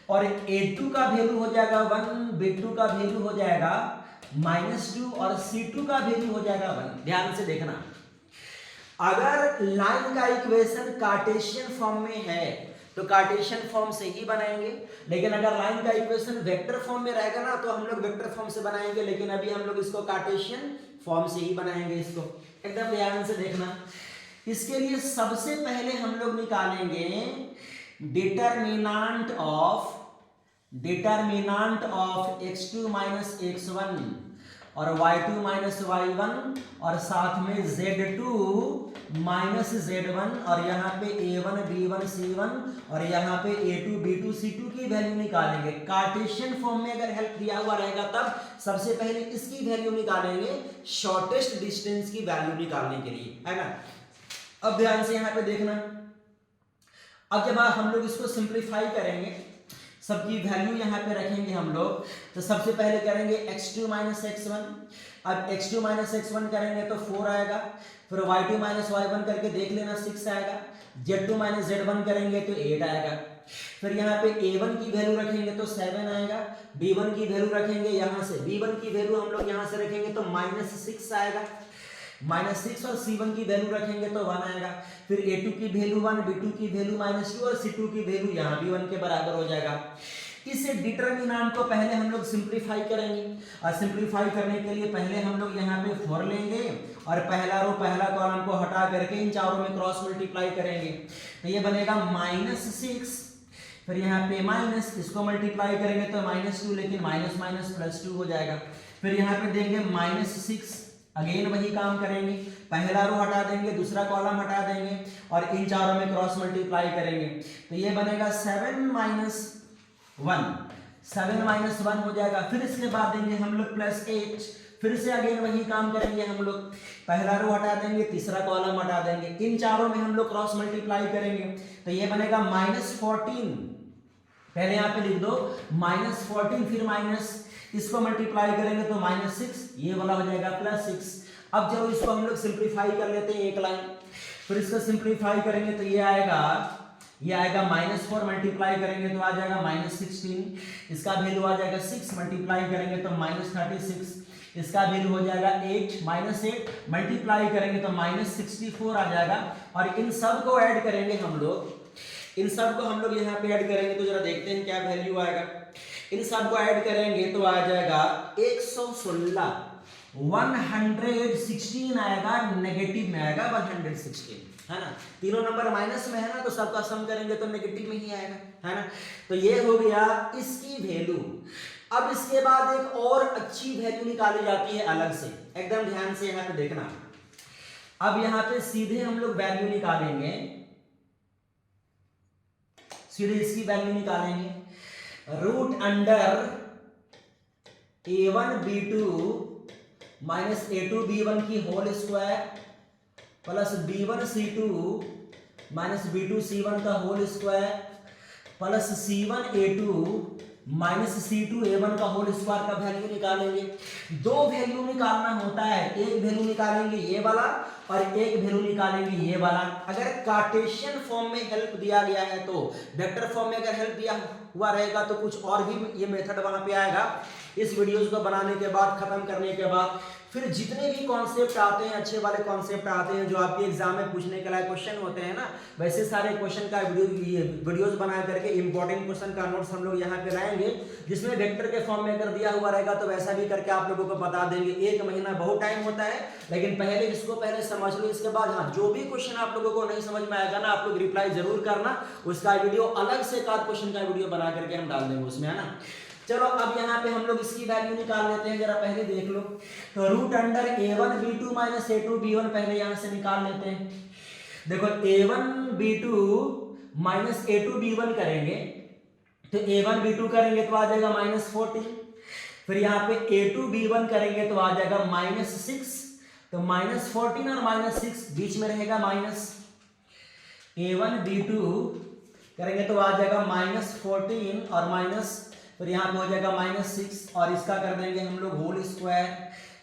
और a2 का वैल्यू हो जाएगा 1, b2 का वैल्यू हो जाएगा -2 और c2 का वैल्यू हो जाएगा 1। ध्यान से देखना। अगर लाइन का इक्वेशन कार्टेशियन फॉर्म में है तो कार्टेशियन फॉर्म से ही बनाएंगे, लेकिन अगर लाइन का इक्वेशन वेक्टर फॉर्म में रहेगा ना तो हम लोग वेक्टर फॉर्म से बनाएंगे, लेकिन अभी हम लोग इसको कार्टेशियन फॉर्म से ही बनाएंगे। इसको एकदम ध्यान से देखना। इसके लिए सबसे पहले हम लोग निकालेंगे डिटरमिनेंट ऑफ x2 - x1 और y2 - y1 और साथ में z2 - z1 और यहाँ पे a1 b1 c1 और यहाँ पे a2 b2 c2 की वैल्यू निकालेंगे। कार्टेशियन फॉर्म में अगर हेल्प दिया हुआ रहेगा तब सबसे पहले इसकी वैल्यू निकालेंगे शॉर्टेस्ट डिस्टेंस की वैल्यू निकालने के लिए, है ना। अब ध्यान से यहाँ पे देखना। अब जब हम लोग इसको सिंप्लीफाई करेंगे, सबकी वैल्यू यहाँ पे रखेंगे हम लोग, तो सबसे पहले करेंगे x2 - x1। अब x2 - x1 करेंगे तो 4 आएगा, फिर y2 - y1 करके देख लेना 6 आएगा, z2 - z1 करेंगे तो 8 आएगा, फिर यहाँ पे a1 की वैल्यू रखेंगे तो 7 आएगा, b1 की वैल्यू रखेंगे यहाँ से, b1 की वैल्यू हम लोग यहाँ से रखेंगे तो -6 आएगा, -6 और c1 की वैल्यू रखेंगे तो 1 आएगा, फिर a2 की वैल्यू 1, b2 की वैल्यू -2 और c2 की वैल्यू यहाँ भी 1 के बराबर हो जाएगा। इस डिटरमिनेंट को पहले हम लोग सिंप्लीफाई करेंगे, और सिंप्लीफाई करने के लिए पहले हम लोग यहाँ पे 4 लेंगे और पहला रो पहला कॉलम को हटा करके इन चारों में क्रॉस मल्टीप्लाई करेंगे तो ये बनेगा -6, फिर यहाँ पे माइनस, इसको मल्टीप्लाई करेंगे तो -2, लेकिन माइनस +2 हो जाएगा, फिर यहाँ पे देंगे -6, अगेन वही काम करेंगे, पहला रो हटा देंगे, दूसरा कॉलम हटा देंगे और इन चारों में क्रॉस मल्टीप्लाई करेंगे तो ये बनेगा 7 - 1 हो जाएगा। फिर इसके बाद देंगे हम लोग +8, फिर से अगेन वही काम करेंगे हम लोग, पहला रो हटा देंगे, तीसरा कॉलम हटा देंगे, इन चारों में हम लोग क्रॉस मल्टीप्लाई करेंगे तो ये बनेगा -14। पहले यहाँ पे लिख दो -14, फिर माइनस, इसको मल्टीप्लाई करेंगे तो -6, ये वाला हो जाएगा +6। अब चलो इसको हम लोग सिंप्लीफाई कर लेते हैं एक लाइन, फिर इसको सिंप्लीफाई करेंगे तो ये आएगा -4, मल्टीप्लाई करेंगे तो आ जाएगा -16, इसका वैल्यू आ जाएगा 6, मल्टीप्लाई करेंगे तो -36, इसका वैल्यू हो जाएगा 8, -8 मल्टीप्लाई करेंगे तो -64 आ जाएगा, और इन सब को ऐड करेंगे हम लोग, इन सब को हम लोग यहाँ पे ऐड करेंगे तो जरा देखते हैं क्या वैल्यू आएगा। इन सब को ऐड करेंगे तो आ जाएगा 116, 116 आएगा, नेगेटिव में आएगा 116, है ना। तीनों नंबर माइनस में है ना, तो सबका सम करेंगे तो नेगेटिव में ही आएगा, है ना। तो ये हो गया इसकी वैल्यू। अब इसके बाद एक और अच्छी वैल्यू निकाली जाती है अलग से, एकदम ध्यान से यहाँ पे देखना। अब यहाँ पे सीधे हम लोग वैल्यू निकालेंगे, सीधे इसकी वैल्यू निकालेंगे, √under a1 b2 - a2 b1 की whole square plus b1c2 minus b2c1 का whole square plus c1a2 minus c2a1 का होल स्क्वायर का वैल्यू निकालेंगे। दो वैल्यू निकालना होता है, एक वैल्यू निकालेंगे ये वाला और एक वैल्यू निकालेंगे ये वाला। अगर कार्टेशियन फॉर्म में हेल्प दिया गया है तो वेक्टर फॉर्म में अगर हेल्प दिया हुआ रहेगा तो कुछ और भी ये मेथड वहां पे आएगा। इस वीडियोस को बनाने के बाद, खत्म करने के बाद, फिर जितने भी कॉन्सेप्ट आते हैं, अच्छे वाले कॉन्सेप्ट आते हैं जो आपके एग्जाम में पूछने के लायक क्वेश्चन होते हैं ना, वैसे सारे क्वेश्चन का वीडियोस बना करके इंपॉर्टेंट क्वेश्चन का नोट्स हम लोग यहाँ पे लाएंगे, जिसमें वेक्टर के फॉर्म में अगर दिया हुआ रहेगा तो वैसा भी करके आप लोगों को बता देंगे। 1 महीना बहुत टाइम होता है, लेकिन पहले इसको पहले समझ लो, इसके बाद हाँ जो भी क्वेश्चन आप लोगों को नहीं समझ में आएगा ना, आप लोग रिप्लाई जरूर करना, उसका वीडियो अलग से एक आध क्वेश्चन का वीडियो बना करके हम डाल देंगे उसमें, है ना। चलो अब यहाँ पे हम लोग इसकी वैल्यू निकाल लेते हैं, जरा पहले देख लो। तो root under a1 b2 minus a2 b1 पहले यहाँ से निकाल लेते हैं। देखो a1 b2 minus a2 b1 करेंगे तो a1 b2 करेंगे तो आ जाएगा -14, फिर यहाँ पे a2 b1 करेंगे तो आ जाएगा -6, तो -14 और -6 बीच में रहेगा माइनस। a1 b2 करेंगे तो आ जाएगा -14 और माइनस, फिर यहाँ पे हो जाएगा -6 और इसका कर देंगे हम लोग होल स्क्वायर,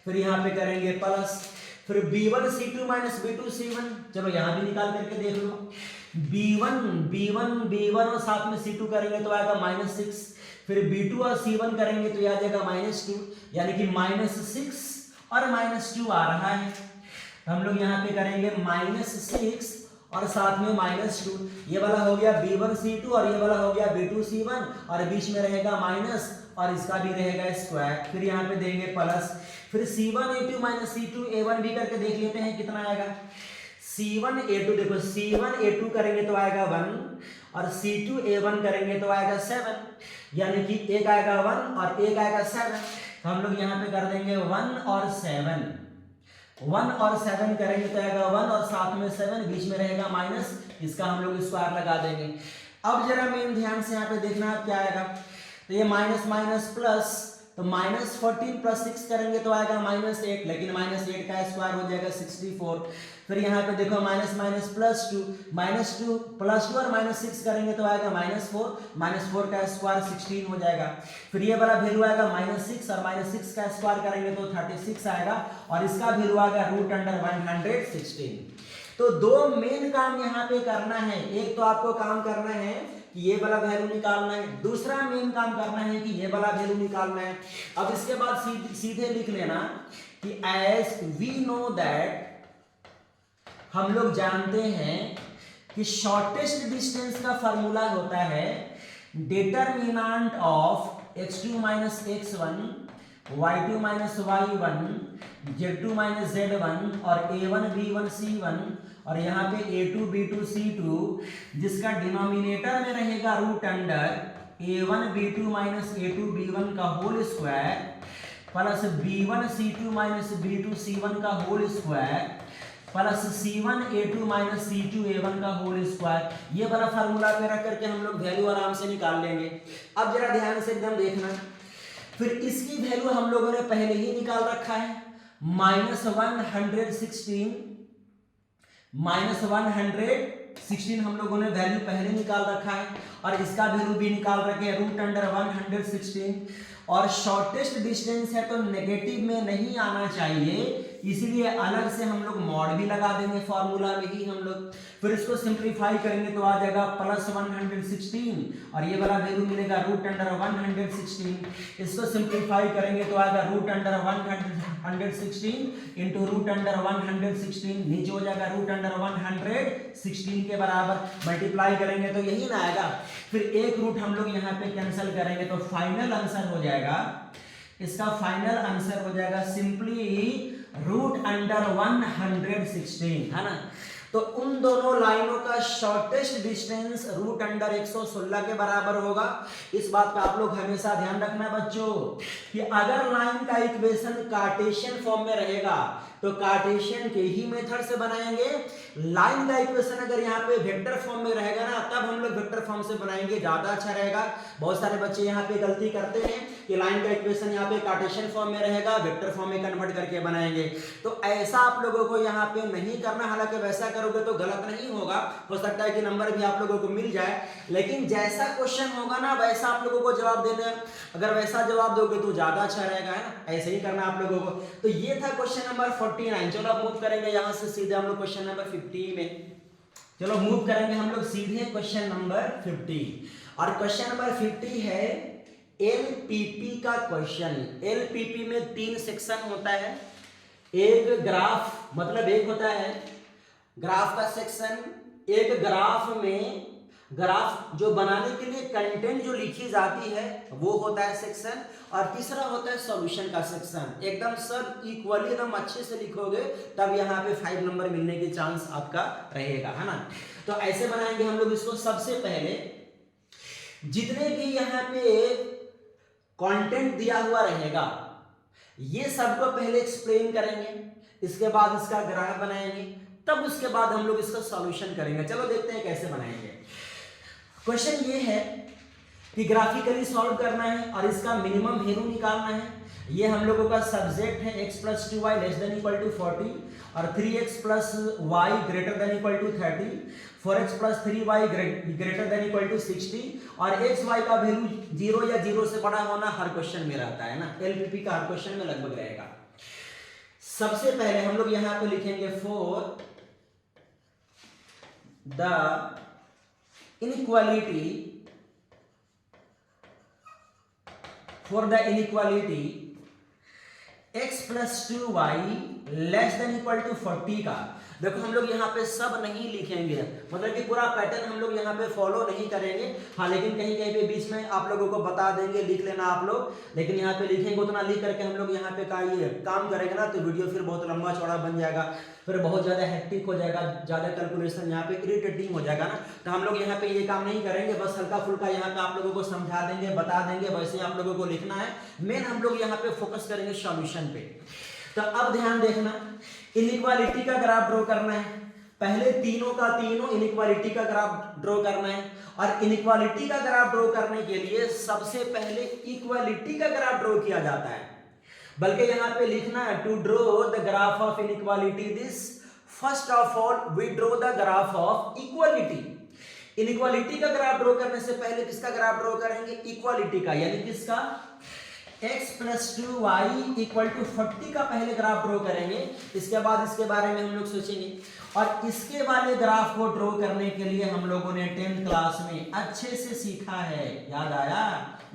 फिर यहाँ पे करेंगे प्लस, फिर b1c2 माइनस b2c1, चलो यहाँ भी निकाल करके देख लो। b1 और साथ में c2 करेंगे तो आएगा -6, फिर b2 और c1 करेंगे तो आ जाएगा -2, यानी कि -6 और -2 आ रहा है। हम लोग यहाँ पे करेंगे -6 और साथ में -2, ये वाला हो गया b1c2 और ये वाला हो गया b2c1 और बीच में रहेगा माइनस और इसका भी रहेगा स्क्वायर, फिर यहाँ पे देंगे प्लस, फिर c1a2 माइनस c2a1 भी करके देख लेते हैं कितना आएगा। c1a2 देखो, c1a2 करेंगे तो आएगा 1 और c2a1 करेंगे तो आएगा 7, यानी कि एक आएगा 1 और एक आएगा 7, तो हम लोग यहाँ पे कर देंगे 1 और 7 करेंगे तो आएगा 1 और साथ में 7, बीच में रहेगा माइनस, इसका हम लोग स्क्वायर लगा देंगे। अब जरा मेन ध्यान से यहाँ पे देखना क्या आएगा, तो ये माइनस माइनस प्लस, तो -14 प्लस 6 करेंगे तो आएगा -8, लेकिन -8 का स्क्वायर हो जाएगा 64, फिर यहाँ पे देखो माइनस माइनस प्लस 2 प्लस 2 और -6 करेंगे तो आएगा -4 का स्क्वायर 16 हो जाएगा, फिर ये वाला वैल्यू आएगा -6 और -6 का स्क्वायर करेंगे तो 36 आएगा और इसका वैल्यू आएगा रूट अंडर 116। तो दो मेन काम यहाँ पे करना है, एक तो आपको काम करना है कि ये वाला वैल्यू निकालना है, दूसरा मेन काम करना है कि ये वाला वैल्यू निकालना है। अब इसके बाद सीधे लिख लेना कि एज वी नो दैट, हम लोग जानते हैं कि शॉर्टेस्ट डिस्टेंस का फॉर्मूला होता है determinant of x2 minus x1 y2 minus y1 z2 minus z1 और a1 b1 c1 और यहाँ पे a2 b2 c2, जिसका डिनोमिनेटर में रहेगा root under a1 b2 minus a2 b1 का whole square plus b1 c2 minus b2 c1 का whole square plus c1 a2 minus c2 a1 का होल स्क्वायर। ये वाला फार्मूला पे रख करके हम लोग वैल्यू आराम से निकाल लेंगे। अब जरा ध्यान से एकदम देखना, फिर इसकी वैल्यू हम लोगों ने पहले ही निकाल रखा है, -116 हम लोगों ने वैल्यू पहले निकाल रखा है और इसका वैल्यू भी निकाल रखे रूट अंडर 116, और शॉर्टेस्ट डिस्टेंस है तो नेगेटिव में नहीं आना चाहिए, इसीलिए अलग से हम लोग मॉड भी लगा देंगे फॉर्मूला में ही हम लोग। फिर इसको सिंप्लीफाई करेंगे तो आ जाएगा प्लस 116 और ये वाला वैल्यू मिलेगा रूट अंडर 116। इसको सिंप्लीफाई करेंगे तो आएगा root under 116 into root under 116, नीचे हो जाएगा रूट अंडर 116 के बराबर, मल्टीप्लाई करेंगे तो यही ना आएगा। फिर एक रूट हम लोग यहाँ पे कैंसिल करेंगे तो फाइनल आंसर हो जाएगा, इसका फाइनल आंसर हो जाएगा सिंपली रूट अंडर 116, है ना। तो उन दोनों लाइनों का शॉर्टेस्ट डिस्टेंस रूट अंडर 116 के बराबर होगा। इस बात का आप लोग हमेशा ध्यान रखना बच्चों कि अगर लाइन का इक्वेशन कार्टेशियन फॉर्म में रहेगा तो कार्टेशियन के ही मेथड से बनाएंगे। लाइन का इक्वेशन अगर यहाँ पे वेक्टर फॉर्म में रहेगा ना, तब हम लोग वेक्टर फॉर्म से बनाएंगे, ज्यादा अच्छा रहेगा। बहुत सारे बच्चे यहाँ पे गलती करते हैं कि लाइन का इक्वेशन यहाँ पे कार्टेशियन फॉर्म में रहेगा, वेक्टर फॉर्म में कन्वर्ट करके बनाएंगे। तो ऐसा आप लोगों को यहाँ पे नहीं करना, हालांकि वैसा करोगे तो गलत नहीं होगा, हो सकता है कि नंबर भी आप लोगों को मिल जाए, लेकिन जैसा क्वेश्चन होगा ना वैसा आप लोगों को जवाब देना। अगर वैसा जवाब दोगे तो ज्यादा अच्छा रहेगा, है ना, ऐसे ही करना आप लोगों को। तो ये था क्वेश्चन नंबर 49। चलो अब मूव करेंगे यहाँ से सीधे हम लोग क्वेश्चन नंबर 50 में। चलो मूव करेंगे हम लोग सीधे क्वेश्चन नंबर 50, और क्वेश्चन नंबर 50 है एलपीपी का क्वेश्चन। एलपीपी में 3 सेक्शन होता है। एक ग्राफ, मतलब एक होता है ग्राफ का सेक्शन, एक ग्राफ में ग्राफ जो बनाने के लिए कंटेंट जो लिखी जाती है वो होता है सेक्शन, और तीसरा होता है सॉल्यूशन का सेक्शन। एकदम सब इक्वली एकदम अच्छे से लिखोगे तब यहाँ पे 5 नंबर मिलने की चांस आपका रहेगा, है ना। तो ऐसे बनाएंगे हम लोग इसको। सबसे पहले जितने भी यहाँ पे कंटेंट दिया हुआ रहेगा ये सबको पहले एक्सप्लेन करेंगे, इसके बाद इसका ग्राफ बनाएंगे, तब उसके बाद हम लोग इसका सॉल्यूशन करेंगे। चलो देखते हैं कैसे बनाएंगे। क्वेश्चन ये है कि ग्राफिकली सॉल्व करना है और इसका मिनिमम वैल्यू निकालना है। ये हम लोगों का सब्जेक्ट है x + 2y ≤ 40 और 3x + y ≥ 30, 4x + 3y ≥ 60 और xy का वैल्यू 0 या 0 से बड़ा होना हर क्वेश्चन में रहता है ना। एलपीपी का हर क्वेश्चन में लगभग रहेगा। सबसे पहले हम लोग यहां पे लिखेंगे for the inequality x + 2y ≤ 40 का। देखो हम लोग यहाँ पे सब नहीं लिखेंगे, मतलब कि पूरा पैटर्न हम लोग यहाँ पे फॉलो नहीं करेंगे। हाँ, लेकिन कहीं कहीं पे बीच में आप लोगों को बता देंगे, लिख लेना आप लोग। लेकिन यहाँ पे लिखेंगे उतना लिख करके हम लोग यहाँ पे काम करेंगे ना तो वीडियो फिर बहुत लंबा चौड़ा बन जाएगा, फिर बहुत ज्यादा हेक्टिक हो जाएगा, ज्यादा कैलकुलेशन यहाँ पे इरिटेटिंग हो जाएगा ना। तो हम लोग यहाँ पे ये काम नहीं करेंगे, बस हल्का फुल्का यहाँ पे आप लोगों को समझा देंगे, बता देंगे, वैसे आप लोगों को लिखना है। मेन हम लोग यहाँ पे फोकस करेंगे सॉल्यूशन पे। तो अब ध्यान देखना, इनइक्वालिटी का ग्राफ ड्रॉ करना है। पहले तीनों का तीनों इनइक्वालिटी का ग्राफ ड्रॉ करना है, और इनइक्वालिटी का ग्राफ ड्रॉ करने के लिए सबसे पहले इक्वालिटी का ग्राफ ड्रॉ किया जाता है। बल्कि यहाँ पे लिखना है to draw the graph of inequality this first of all we draw the graph of equality. Inequality का ग्राफ ड्रॉ करने से पहले किसका ग्राफ ड्रॉ करेंगे? इक्वालिटी का, यानी किसका? x + 2y = 40 का पहले ग्राफ ड्रॉ करेंगे। इसके बाद इसके बारे में हम लोग सोचेंगे, और इसके वाले ग्राफ को ड्रॉ करने के लिए हम लोगों ने 10th क्लास में अच्छे से सीखा है, याद आया?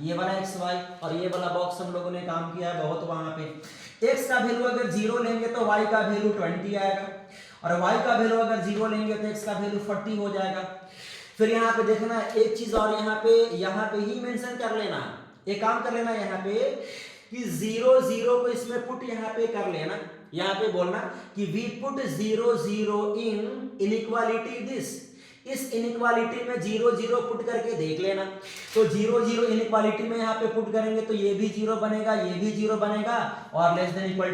ये वाला xy और ये वाला बॉक्स हम लोगों ने काम किया है बहुत। वहां पे x का वैल्यू अगर 0 लेंगे तो y का वैल्यू 20 आएगा, और y का वैल्यू अगर 0 लेंगे तो x का वैल्यू 40 हो जाएगा। फिर यहाँ पे देखना एक चीज और, यहाँ पे ही मेंशन कर लेना, एक काम कर लेना यहाँ पे कि 0 0 को इसमें पुट यहाँ पे कर लेना। यहाँ पे बोलना कि we put 0 0 in inequality this. इस इनइक्वालिटी में 0 0 पुट करके देख लेना। तो 0 0 इनइक्वालिटी में यहाँ पे पुट करेंगे तो ये भी 0 बनेगा, ये भी 0 बनेगा, और >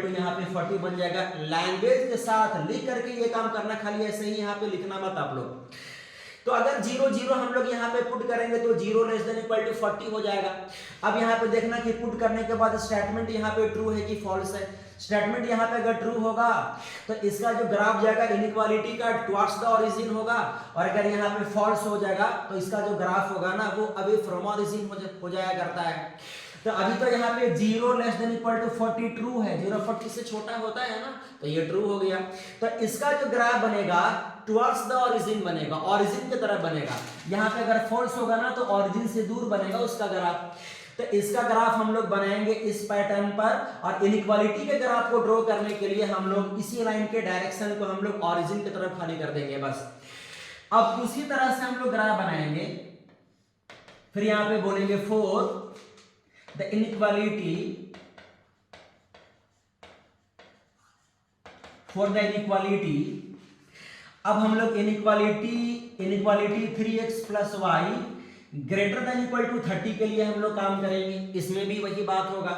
यहाँ पे 40 बन जाएगा। लैंग्वेज के साथ लिख करके ये काम करना, खाली ऐसे ही यहाँ पे लिखना मत आप लोग। तो अगर 0 0 हम लोग यहाँ पे पुट करेंगे तो 0 > 40 हो जाएगा। अब यहाँ पे देखना कि पुट करने के बाद स्टेटमेंट यहाँ पे ट्रू है कि फॉल्स है। स्टेटमेंट यहाँ पे अगर ट्रू होगा तो इसका जो ग्राफ जाएगा इनइक्वालिटी का टुवर्ड्स द ओरिजिन होगा, और अगर यहाँ पे फॉल्स हो जाएगा तो इसका जो ग्राफ होगा ना वो अवे फ्रॉम ओरिजिन हो जाया करता है। तो अभी तो यहाँ पे 0 > 40 ट्रू है, 0 40 से छोटा होता है ना, तो ये ट्रू हो गया। तो इसका जो ग्राफ बनेगा टुवर्ड्स द ओरिजिन बनेगा, ओरिजिन की तरफ बनेगा। यहाँ पे अगर फॉल्स होगा ना तो ओरिजिन से दूर बनेगा उसका ग्राफ। तो इसका ग्राफ हम लोग बनाएंगे इस पैटर्न पर, और इनइक्वालिटी के ग्राफ को ड्रॉ करने के लिए हम लोग इसी लाइन के डायरेक्शन को हम लोग ओरिजिन की तरफ खाली कर देंगे बस। अब उसी तरह से हम लोग ग्राफ बनाएंगे। फिर यहाँ पे बोलेंगे फॉर the inequality अब हम लोग इनइक्वालिटी 3x + y > 30 के लिए हम लोग काम करेंगे। इसमें भी वही बात होगा।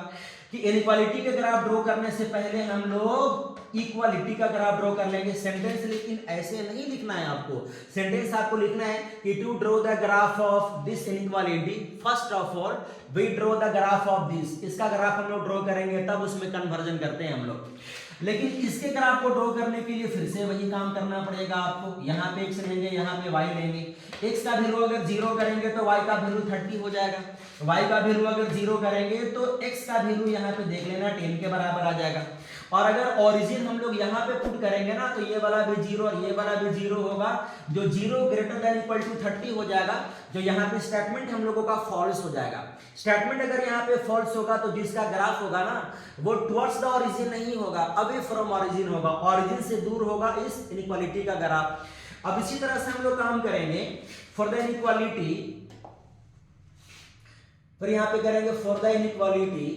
कि इनइक्वालिटी के ग्राफ ड्रॉ करने से पहले हम लोग इक्वालिटी का ग्राफ ड्रॉ कर लेंगे सेंटेंस, लेकिन ऐसे नहीं लिखना है आपको। सेंटेंस आपको लिखना है कि to draw the graph of this inequality first of all we draw the graph of this, इसका ग्राफ हम लोग ड्रॉ करेंगे तब उसमें कन्वर्जन करते हैं हम लोग। लेकिन इसके ग्राफ को ड्रॉ करने के लिए फिर से वही काम करना पड़ेगा आपको। यहाँ पे x लेंगे, यहाँ पे y लेंगे। x का वैल्यू अगर 0 करेंगे तो y का वैल्यू 30 हो जाएगा, y का वैल्यू अगर 0 करेंगे तो x का वैल्यू यहाँ पे देख लेना 10 के बराबर आ जाएगा। और अगर ओरिजिन हम लोग यहाँ पे पुट करेंगे ना तो ये वाला भी 0 और ये वाला भी 0 होगा, जो 0 ग्रेटर देन इक्वल टू 30 हो जाएगा, जो यहाँ पे स्टेटमेंट हम लोगों का फॉल्स हो जाएगा। स्टेटमेंट अगर यहाँ पे फॉल्स होगा तो जिसका ग्राफ होगा ना वो टुवर्ड्स द ओरिजिन नहीं होगा, अवे फ्रॉम ओरिजिन होगा, ओरिजिन से दूर होगा इस इनइक्वालिटी का ग्राफ। अब इसी तरह से हम लोग काम करेंगे फॉर द इनइक्वालिटी, फिर यहाँ पे करेंगे for the inequality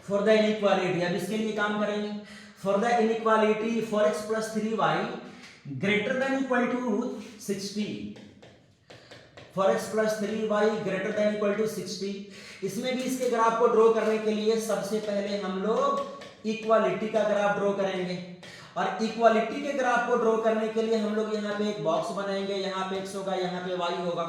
for the inequality. अब इसके लिए काम करेंगे for the inequality for x plus 3y greater than equal to 60, for x plus 3y greater than equal to 60। इसमें भी इसके ग्राफ को ड्रॉ करने के लिए सबसे पहले हम लोग इक्वालिटी का ग्राफ ड्रॉ करेंगे, और इक्वालिटी के ग्राफ को ड्रॉ करने के लिए हम लोग यहाँ पे एक बॉक्स बनाएंगे, यहाँ पे x होगा, यहाँ पे y होगा।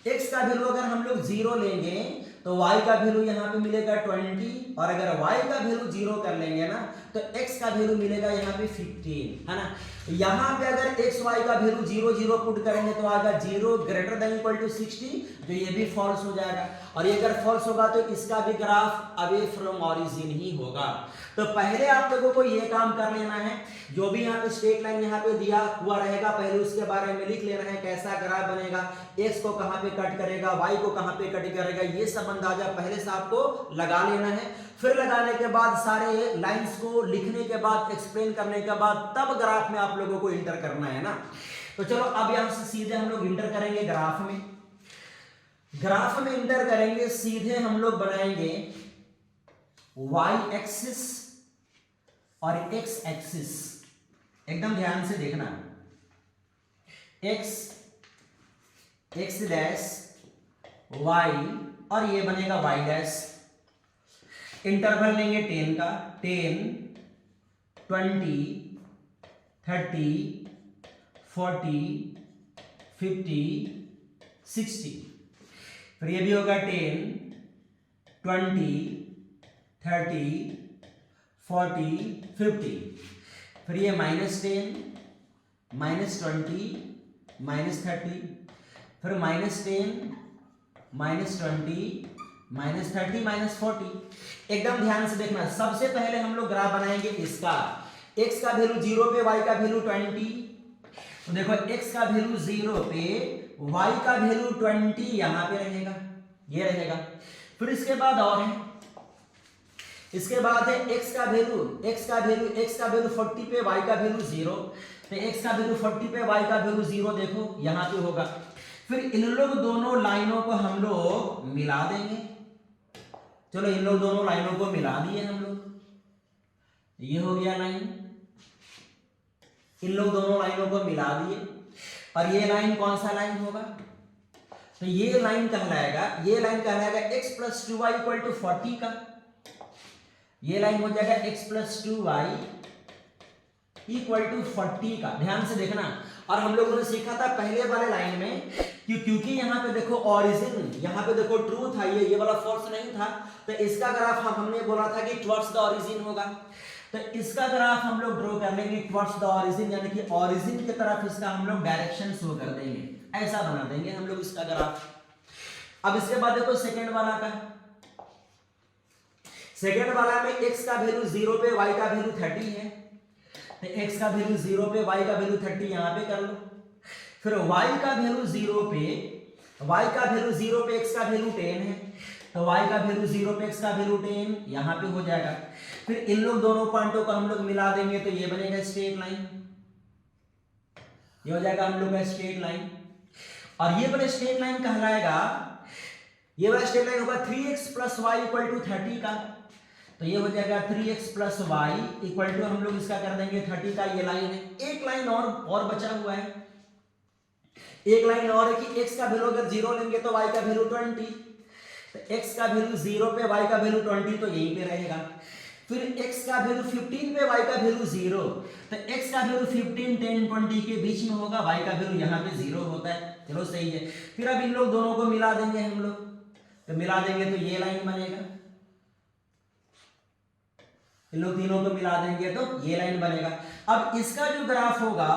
x का वैल्यू अगर हम लोग 0 लेंगे तो y का वैल्यू यहाँ पे मिलेगा 20, और अगर y का वैल्यू 0 कर लेंगे ना तो x का वैल्यू मिलेगा यहाँ पे 15, है ना। यहाँ पे अगर x y का वैल्यू 0 0 पुट करेंगे तो आएगा 0 ग्रेटर देन इक्वल टू 60, जो ये भी फॉल्स हो जाएगा। और ये अगर फॉल्स होगा तो इसका भी ग्राफ अवे फ्रॉम ओरिजिन ही होगा। तो पहले आप लोगों को ये काम कर लेना है, जो भी यहाँ पे स्ट्रेट लाइन यहाँ पे दिया हुआ रहेगा पहले उसके बारे में लिख लेना है, कैसा ग्राफ बनेगा, x को कहाँ पे कट करेगा, y को कहाँ पे कट करेगा, ये सब अंदाजा पहले से आपको लगा लेना है। फिर लगाने के बाद सारे लाइंस को लिखने के बाद एक्सप्लेन करने के बाद तब ग्राफ में आप लोगों को इंटर करना है ना। तो चलो अब यहां से सीधे हम लोग इंटर करेंगे ग्राफ में। ग्राफ में इंटर करेंगे, सीधे हम लोग बनाएंगे y एक्सिस और x एक्सिस। एकदम ध्यान से देखना, x डैश y और ये बनेगा y डैश। इंटरवल लेंगे 10 का, 10 20 30 40 50 60। फिर ये भी होगा 10 20 30 40 50। फिर ये -10 -20 -30, फिर -10 -20 -30 -40। एकदम ध्यान से देखना, सबसे पहले हम लोग ग्राफ बनाएंगे इसका। x का वैल्यू 0 पे, y का वैल्यू 20। तो देखो x का वैल्यू 0 पे, y का वैल्यू 20 यहां पे रहेगा, ये रहेगा। फिर इसके बाद और है, इसके बाद है x का वैल्यू 40 पे, y का वैल्यू 0। तो x का वैल्यू 40 पे, y का वैल्यू 0 देखो यहां पे होगा। फिर इन लोग दोनों लाइनों को हम लोग मिला देंगे। चलो इन लोग दोनों लाइनों को मिला दिए हम लोग, ये हो गया लाइन। इन लोग दोनों लाइनों को मिला दिए, और ये लाइन कौन सा लाइन होगा, तो ये लाइन कहलाएगा x plus 2y equal to 40 का। ये लाइन हो जाएगा x plus 2y equal to 40 का। ध्यान से देखना, और हम लोगों ने सीखा था पहले वाले लाइन में क्योंकि यहाँ पे देखो ओरिजिन, यहाँ पे देखो ट्रू था, ये वाला फॉल्स नहीं था, तो इसका ग्राफ हमने बोला था कि टुवर्ड्स द ओरिजिन होगा। तो इसका ग्राफ हम लोग ड्रॉ कर लेंगे टुवर्ड्स द ओरिजिन, यानी कि ओरिजिन की तरफ इसका हम लोग डायरेक्शन शो कर देंगे, ऐसा बना देंगे हम लोग इसका ग्राफ। अब इसके बाद देखो सेकेंड वाला का, सेकेंड वाला में x का वैल्यू 0 पे, y का वैल्यू 30 है। तो x का वैल्यू 0 पे, y का वैल्यू 30 यहां पे कर लो। फिर y का वैल्यू 0 पे, x का वैल्यू 10 है, तो y का वैल्यू 0 पे, x का वैल्यू 10 यहां पे हो जाएगा। फिर इन लोग दोनों पॉइंटों को हम लोग मिला देंगे तो ये बनेगा स्ट्रेट लाइन, ये हो जाएगा हम लोग का स्ट्रेट लाइन। और ये वाला स्ट्रेट लाइन कहलाएगा, ये वाला स्ट्रेट लाइन होगा 3x plus y equal to 30 का। तो ये हो जाएगा 3x plus y equal to, हम लोग इसका कर देंगे 30 का। ये लाइन है, एक लाइन और बचा हुआ है, एक लाइन और है कि x का वैल्यू अगर 0 लेंगे तो y का वैल्यू 20, तो x का वैल्यू 0 पे y का वैल्यू 20 तो यहीं पे रहेगा। फिर x का वैल्यू 15 पे y का वैल्यू 0, तो x का वैल्यू 15, 10, 20 के बीच में होगा, y का वैल्यू यहाँ पे 0 होता है। चलो सही है। फिर अब इन लोग दोनों को मिला देंगे हम लोग, तो मिला देंगे तो ये लाइन बनेगा, इन लोग तीनों को मिला देंगे तो ये लाइन बनेगा। अब इसका जो ग्राफ होगा,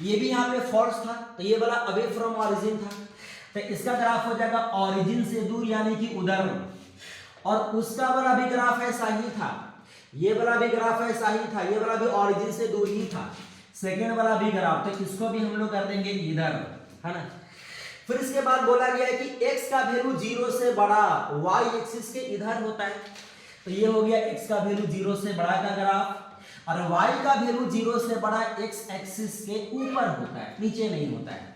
ये भी यहाँ पे फॉल्स था, तो ये वाला अवे फ्रॉम ऑरिजिन था, तो इसका ग्राफ हो जाएगा ऑरिजिन से दूर यानी कि उधर, और उसका वाला भी ग्राफ ऐसा ही था, ये वाला भी ग्राफ ऐसा ही था, ये वाला भी ऑरिजिन से दूर ही था, सेकेंड वाला भी ग्राफ, तो इसको भी हम लोग कर देंगे इधर, है ना। फिर इसके बाद बोला गया है कि x का वैल्यू 0 से बड़ा y एक्सिस के इधर होता है, तो ये हो गया x का वैल्यू 0 से बड़ा का ग्राफ, और y का वैल्यू 0 से बड़ा x एक्सिस के ऊपर होता है, नीचे नहीं होता है।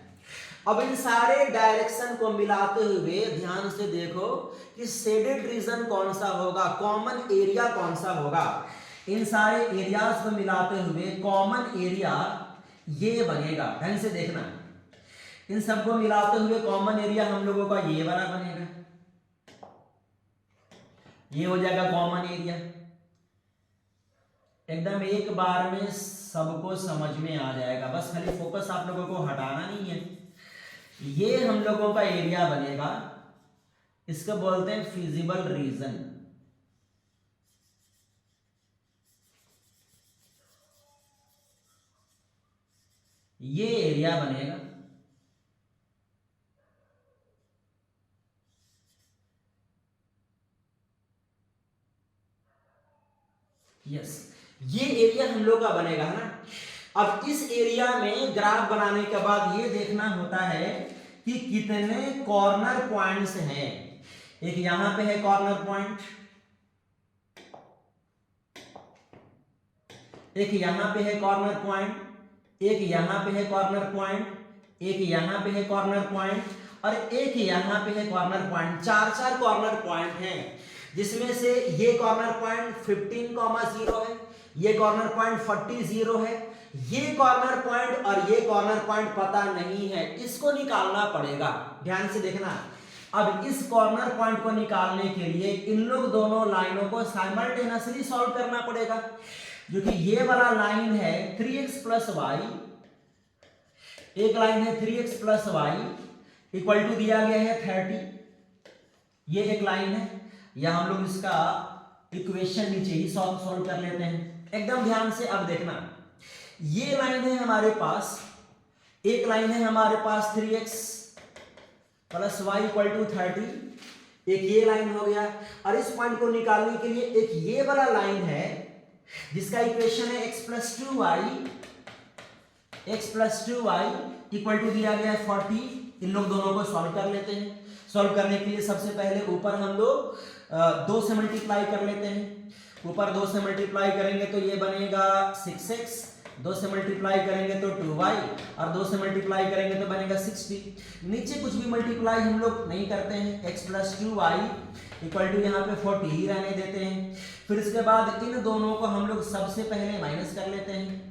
अब इन सारे डायरेक्शन को मिलाते हुए ध्यान से देखो कि शेडेड रीजन कौन सा होगा, कॉमन एरिया कौन सा होगा। इन सारे एरियाज को मिलाते हुए कॉमन एरिया ये बनेगा, ध्यान से देखना, इन सबको मिलाते हुए कॉमन एरिया हम लोगों का ये वाला बनेगा, ये हो जाएगा कॉमन एरिया। एकदम एक बार में सबको समझ में आ जाएगा, बस खाली फोकस आप लोगों को हटाना नहीं है। ये हम लोगों का एरिया बनेगा, इसको बोलते हैं फिजिबल रीजन। ये एरिया बनेगा, यस, ये एरिया हम लोग का बनेगा, है ना। अब इस एरिया में ग्राफ बनाने के बाद ये देखना होता है कि कितने कॉर्नर पॉइंट्स हैं। एक यहां पे है कॉर्नर पॉइंट, एक यहां पे है कॉर्नर पॉइंट, एक यहां पे है कॉर्नर पॉइंट, एक यहां पे है कॉर्नर पॉइंट, और एक यहां पे है कॉर्नर पॉइंट। चार कॉर्नर पॉइंट हैं, जिसमें से ये कॉर्नर पॉइंट 15,0 है, ये कॉर्नर पॉइंट 40 है, ये कॉर्नर पॉइंट और ये कॉर्नर पॉइंट पता नहीं है, इसको निकालना पड़ेगा। ध्यान से देखना, अब इस कॉर्नर पॉइंट को निकालने के लिए इन लोग दोनों लाइनों को साइमल्टेनियसली सॉल्व करना पड़ेगा। जो कि ये वाला लाइन है 3x प्लस वाई, एक लाइन है 3x plus y equal to दिया गया है 30, ये एक लाइन है, या हम लोग इसका इक्वेशन नीचे ही सॉल्व कर लेते हैं। एकदम ध्यान से अब देखना, ये लाइन है हमारे पास, एक लाइन है हमारे पास 3x plus y equal to 30, एक ये लाइन हो गया, और इस पॉइंट को निकालने के लिए एक ये वाला लाइन है जिसका इक्वेशन है x plus 2y equal to दिया गया है 40। इन लोग दोनों को सॉल्व कर लेते हैं। सॉल्व करने के लिए सबसे पहले ऊपर हम लोग 2 से मल्टीप्लाई कर लेते हैं। ऊपर 2 से मल्टीप्लाई करेंगे तो ये बनेगा 6x, 2 से मल्टीप्लाई करेंगे तो 2y, और 2 से मल्टीप्लाई करेंगे तो बनेगा 60। नीचे कुछ भी मल्टीप्लाई हम लोग नहीं करते हैं, x plus 2y equal to यहाँ पे 40 ही रहने देते हैं। फिर इसके बाद इन दोनों को हम लोग सबसे पहले माइनस कर लेते हैं।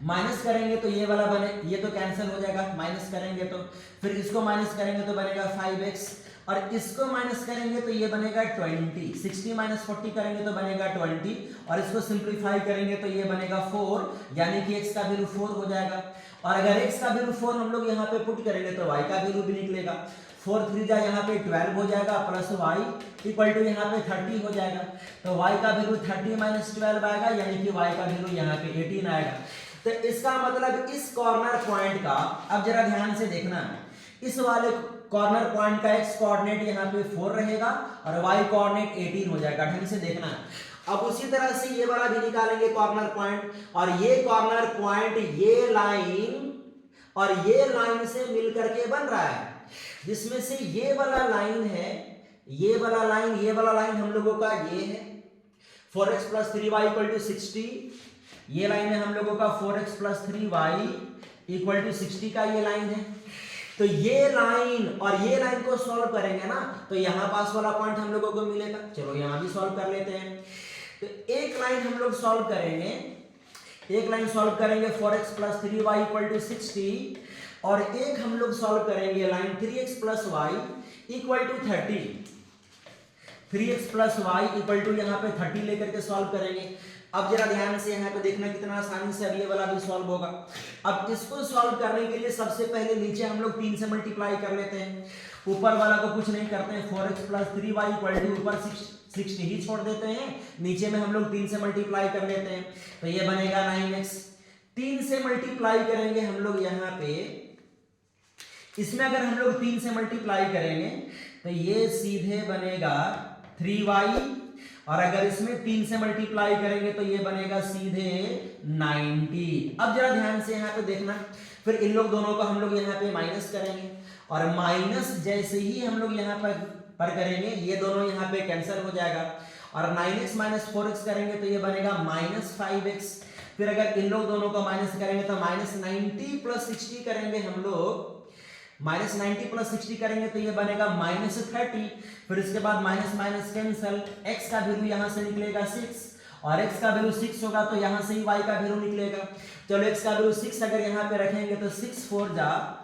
माइनस करेंगे तो ये वाला बने, ये तो कैंसिल हो जाएगा माइनस करेंगे तो, फिर इसको माइनस करेंगे तो बनेगा 5x, और इसको माइनस करेंगे तो ये बनेगा 20। 60 माइनस 40 करेंगे तो बनेगा 20, और इसको सिंप्लीफाई करेंगे तो ये बनेगा 4, यानी कि x का वैल्यू 4 हो जाएगा। और अगर x का वैल्यू 4 हम लोग यहाँ पे पुट करेंगे तो y का वैल्यू भी निकलेगा। 4 3 जा यहाँ पे 12 हो जाएगा, प्लस y इक्वल टू यहाँ पे 30 हो जाएगा। तो y का वैल्यू 30 माइनस 12 आएगा, यानी कि y का वैल्यू यहाँ पे 18 आएगा। तो इसका मतलब इस कॉर्नर पॉइंट का, अब जरा ध्यान से देखना है, इस वाले कॉर्नर पॉइंट का x कोऑर्डिनेट यहाँ पे 4 रहेगा और y कोऑर्डिनेट 18 हो जाएगा। ढंग से देखना है। अब उसी तरह से ये वाला भी निकालेंगे कॉर्नर पॉइंट, और ये कॉर्नर पॉइंट ये लाइन और ये लाइन से मिलकर के बन रहा है, जिसमें से ये वाला लाइन है, ये वाला लाइन हम लोगों का ये है 4x plus 3y equal to 60। ये लाइन है हम लोगों का 4x plus 3y equal to 60 का ये लाइन है। तो ये लाइन और ये लाइन को सॉल्व करेंगे ना, तो यहां पास वाला पॉइंट हम लोगों को मिलेगा। चलो यहां भी सॉल्व कर लेते हैं। तो एक लाइन हम लोग सॉल्व करेंगे, 4x plus 3y equal to 60, और एक हम लोग सॉल्व करेंगे line 3x plus y equal to 30, 3x plus y equal to यहाँ पे 30 लेकर के सॉल्व करेंगे। अब जरा ध्यान से यहाँ पे देखना कितना आसानी से अब ये वाला भी सॉल्व होगा। अब इसको सॉल्व करने के लिए सबसे पहले नीचे हम लोग 3 से मल्टीप्लाई कर लेते हैं, ऊपर वाला को कुछ नहीं करते हैं। 4x plus 3y equal to ऊपर 60 ही छोड़ देते हैं, नीचे में हम लोग 3 से मल्टीप्लाई कर लेते हैं, तो ये बनेगा 9x। 3 से मल्टीप्लाई करेंगे हम लोग यहाँ पे, इसमें अगर हम लोग 3 से मल्टीप्लाई करेंगे तो ये सीधे बनेगा 3y, और अगर इसमें 3 से मल्टीप्लाई करेंगे तो ये बनेगा सीधे 90। अब जरा ध्यान से यहाँ पे देखना, फिर इन लोग दोनों को हम लोग यहाँ पे माइनस करेंगे, और माइनस जैसे ही हम लोग यहाँ पर करेंगे ये दोनों यहाँ पे कैंसिल हो जाएगा, और 9x माइनस 4x करेंगे तो ये बनेगा माइनस 5x। फिर अगर इन लोग दोनों को माइनस करेंगे तो माइनस 90 प्लस 60 करेंगे हम लोग, माइनस 90 प्लस 60 करेंगे तो ये बनेगा माइनस 30। फिर इसके बाद माइनस माइनस कैंसल, x का वैल्यू यहाँ से निकलेगा 6, और x का वैल्यू 6 होगा तो यहाँ से ही y का वैल्यू निकलेगा। चलो x का वैल्यू 6 अगर यहाँ पे रखेंगे तो 6 4 जा,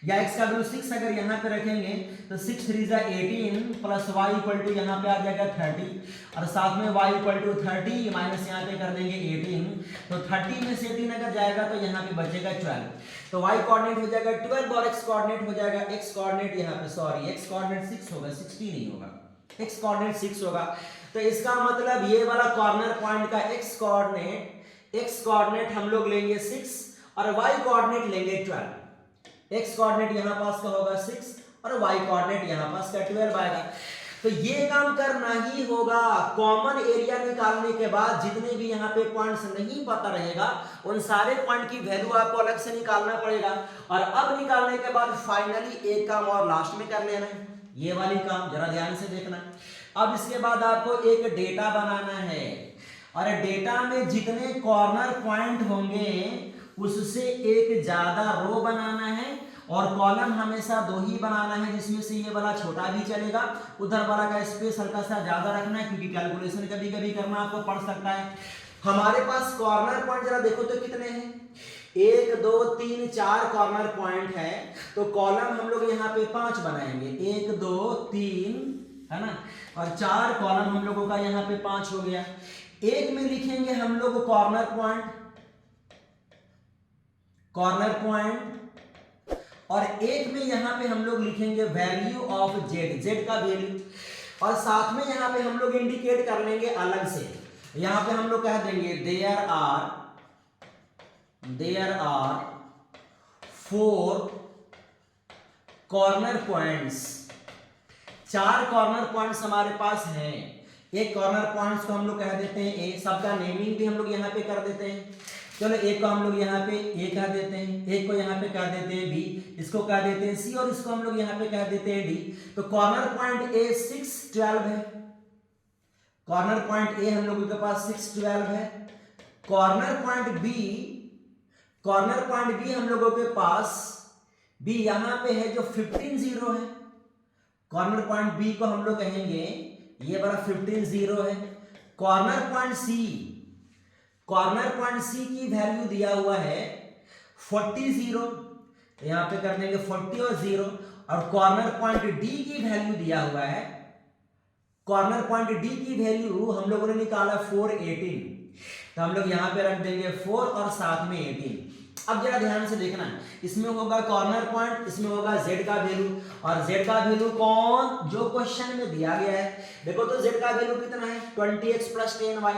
या x का वैल्यू 6 अगर यहाँ पे रखेंगे तो 6 3 जा 18 प्लस y इक्वल टू यहाँ पे आ जाएगा 30, और साथ में y इक्वल टू 30 माइनस यहाँ पे कर देंगे 18, तो 30 में से 18 अगर जाएगा तो यहाँ पे बचेगा 12, तो y कोऑर्डिनेट हो जाएगा 12 और x कोऑर्डिनेट हो जाएगा, x कोऑर्डिनेट यहाँ पे सॉरी x कोऑर्डिनेट 6 होगा, 60 नहीं होगा, x कोऑर्डिनेट 6 होगा। तो इसका मतलब ये वाला कॉर्नर पॉइंट का x कोऑर्डिनेट हम लोग लेंगे 6 और y कोऑर्डिनेट लेंगे 12। x कोऑर्डिनेट यहाँ पास का होगा 6 और y कोऑर्डिनेट यहाँ पास का 12 आएगा। तो ये काम करना ही होगा। कॉमन एरिया निकालने के बाद जितने भी यहाँ पे पॉइंट्स नहीं पता रहेगा उन सारे पॉइंट की वैल्यू आपको अलग से निकालना पड़ेगा, और अब निकालने के बाद फाइनली एक काम और लास्ट में कर लेना है, ये वाली काम जरा ध्यान से देखना। अब इसके बाद आपको एक डेटा बनाना है, और डेटा में जितने कॉर्नर पॉइंट होंगे उससे एक ज्यादा रो बनाना है, और कॉलम हमेशा 2 ही बनाना है, जिसमें से ये वाला छोटा भी चलेगा, उधर वाला का स्पेस हल्का सा ज्यादा रखना है, क्योंकि कैलकुलेशन कभी कभी करना आपको पड़ सकता है। हमारे पास कॉर्नर पॉइंट जरा देखो तो कितने हैं, 1 2 3 4 कॉर्नर पॉइंट है, तो कॉलम हम लोग यहाँ पे 5 बनाएंगे, 1 2 3 है ना, और 4 कॉलम हम लोगों का यहाँ पे 5 हो गया। एक में लिखेंगे हम लोग कॉर्नर पॉइंट, और एक में यहाँ पे हम लोग लिखेंगे वैल्यू ऑफ जेड का वैल्यू, और साथ में यहाँ पे हम लोग इंडिकेट कर लेंगे अलग से, यहाँ पे हम लोग कह देंगे there are 4 corner points, 4 corner points हमारे पास हैं। एक कॉर्नर पॉइंट्स को हम लोग कह देते हैं ए, सबका नेमिंग भी हम लोग यहाँ पे कर देते हैं। चलो एक को हम लोग यहाँ पे ए कह देते हैं, एक को यहाँ पे कह देते हैं बी, इसको कह देते हैं सी, और इसको हम लोग यहाँ पे कह देते हैं डी। तो कॉर्नर पॉइंट ए 6 12 है, कॉर्नर पॉइंट ए हम लोगों के पास 6 12 है। कॉर्नर पॉइंट बी हम लोगों के पास बी यहाँ पे है जो 15 0 है, कॉर्नर पॉइंट बी को हम लोग कहेंगे ये बड़ा 15 0 है। कॉर्नर पॉइंट सी की वैल्यू दिया हुआ है 40 0, यहां पे कर देंगे 40 और 0, और कॉर्नर पॉइंट डी की वैल्यू दिया हुआ है, कॉर्नर पॉइंट डी की वैल्यू हम लोगों ने निकाला 4 18, तो हम लोग यहां पे रख देंगे 4 और साथ में 18। अब जरा ध्यान से देखना, इसमें होगा कॉर्नर पॉइंट, इसमें होगा z का वैल्यू, और z का वैल्यू कौन जो क्वेश्चन में दिया गया है, देखो तो z का वैल्यू कितना है 20x प्लस 10y,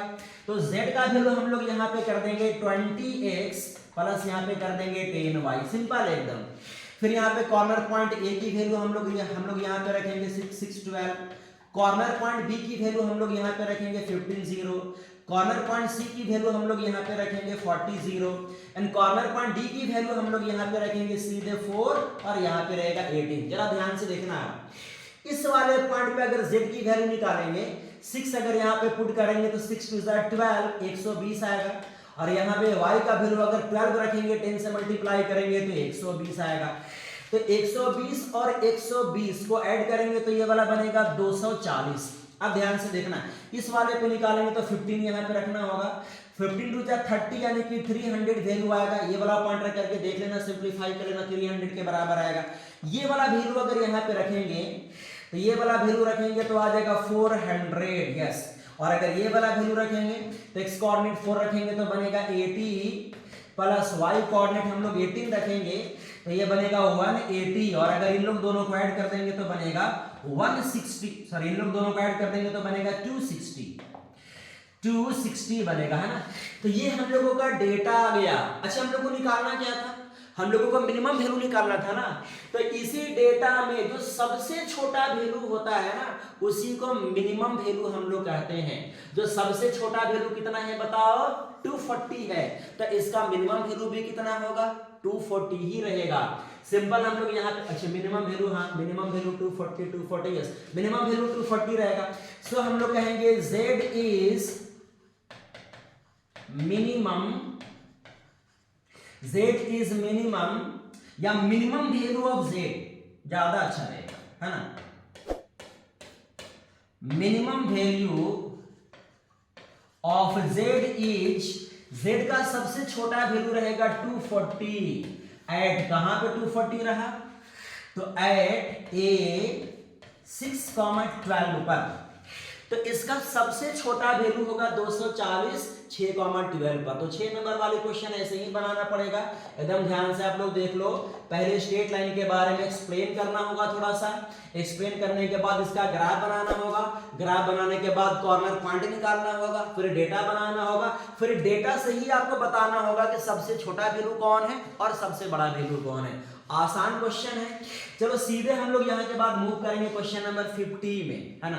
तो z का वैल्यू हम लोग यहाँ पे कर देंगे 20x प्लस यहाँ पे कर देंगे 10y, सिंपल एकदम। फिर यहाँ पे कॉर्नर पॉइंट a की वैल्यू हम लोग यहाँ पे रखेंगे 6 12, कॉर्नर पॉइंट b की वैल्यू हम लोग यहाँ पे रखेंगे 15 0, कॉर्नर पॉइंट सी की वैल्यू हम लोग यहाँ पे रखेंगे 40 0, एंड कॉर्नर पॉइंट डी की वैल्यू हम लोग यहाँ पे रखेंगे सीधे 4 और यहाँ पे रहेगा 18। जरा ध्यान से देखना है, इस वाले पॉइंट पे अगर z की वैल्यू निकालेंगे 6 अगर यहाँ पे पुट करेंगे तो 6 2 12 120 आएगा, और यहाँ पे y का वैल्यू अगर 12 रखेंगे 10 से मल्टीप्लाई करेंगे तो 120 आएगा। तो 120 और 120 को ऐड करेंगे तो ये वाला बनेगा 240। अब ध्यान से देखना, इस वाले पे निकालेंगे तो 15 यहाँ पे रखना होगा, 15 टू जा 30 यानी कि 300 वैल्यू आएगा। ये वाला पॉइंट रख करके देख लेना, सिंपलीफाई कर लेना, 300 के बराबर आएगा। ये वाला वैल्यू अगर यहाँ पे रखेंगे तो ये वाला वैल्यू रखेंगे तो आ जाएगा 400, यस। और अगर ये वाला वैल्यू रखेंगे तो x कोऑर्डिनेट 4 रखेंगे तो बनेगा 80 प्लस y कोऑर्डिनेट हम लोग 18 रखेंगे तो ये बनेगा 180। और अगर इन लोग दोनों को ऐड कर देंगे तो बनेगा 160, सॉरी इन लोग दोनों को ऐड कर देंगे तो बनेगा 260 बनेगा, है ना। तो ये हम लोगों का डेटा आ गया। अच्छा, हम लोग को निकालना क्या था? हम लोगों को मिनिमम वैल्यू निकालना था ना। तो इसी डेटा में जो सबसे छोटा वैल्यू होता है ना, उसी को मिनिमम वैल्यू हम लोग कहते हैं। जो सबसे छोटा वैल्यू कितना है बताओ? 240 है। तो इसका मिनिमम वैल्यू भी कितना होगा? 240 ही रहेगा। सिंपल हम लोग यहाँ पे, अच्छा मिनिमम वैल्यू, हाँ minimum value 240, yes minimum value 240 रहेगा। सो हम लोग कहेंगे z is minimum, z is minimum या मिनिमम वैल्यू ऑफ z ज्यादा अच्छा रहेगा, है ना। Minimum value of z is, z का सबसे छोटा वैल्यू रहेगा 240। एट कहां पे 240 रहा? तो एट A6,12 पर। तो इसका सबसे छोटा वैल्यू होगा 240 6,12 पर। तो 6 नंबर वाले क्वेश्चन ऐसे ही बनाना पड़ेगा। एकदम ध्यान से आप लोग देख लो। पहले स्ट्रेट लाइन के बारे में एक्सप्लेन करना होगा थोड़ा सा। एक्सप्लेन करने के बाद इसका ग्राफ बनाना होगा। ग्राफ बनाने के बाद कॉर्नर पॉइंट निकालना होगा, फिर डेटा बनाना होगा। फिर डेटा से ही आपको बताना होगा कि सबसे छोटा वैल्यू कौन है और सबसे बड़ा वैल्यू कौन है। आसान क्वेश्चन है। चलो सीधे हम लोग यहाँ के बाद मूव करेंगे क्वेश्चन नंबर 50 में, है ना।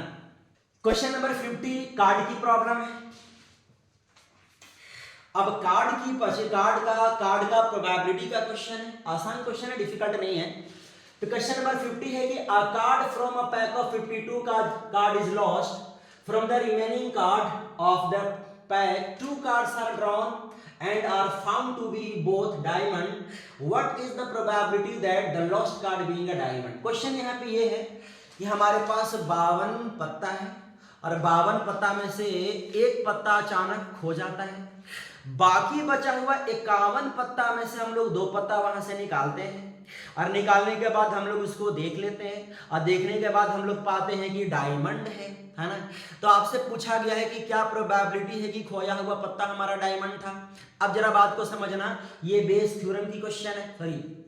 क्वेश्चन नंबर 50 कार्ड की प्रॉब्लम है। अब कार्ड का प्रोबेबिलिटी का क्वेश्चन है। आसान क्वेश्चन है, डिफिकल्ट नहीं है। तो क्वेश्चन नंबर 50 है कि a card from a pack of 52 card is lost from the remaining card of the pack 2 cards are drawn and are found to be both diamond. What is the probability that the lost card being a diamond? Question यहाँ पे ये है कि हमारे पास 52 पत्ता है और 52 पत्ता में से एक पत्ता अचानक खो जाता है। बाकी बचा हुआ 51 पत्ता में से हम लोग 2 पत्ता वहां से निकालते हैं और निकालने के बाद हम लोग उसको देख लेते हैं और देखने के बाद हम लोग पाते हैं कि डायमंड है ना। तो आपसे पूछा गया है कि क्या प्रोबेबिलिटी है कि खोया हुआ पत्ता हमारा डायमंड था। अब जरा बात को समझना, ये बेस थ्योरम की क्वेश्चन है, सॉरी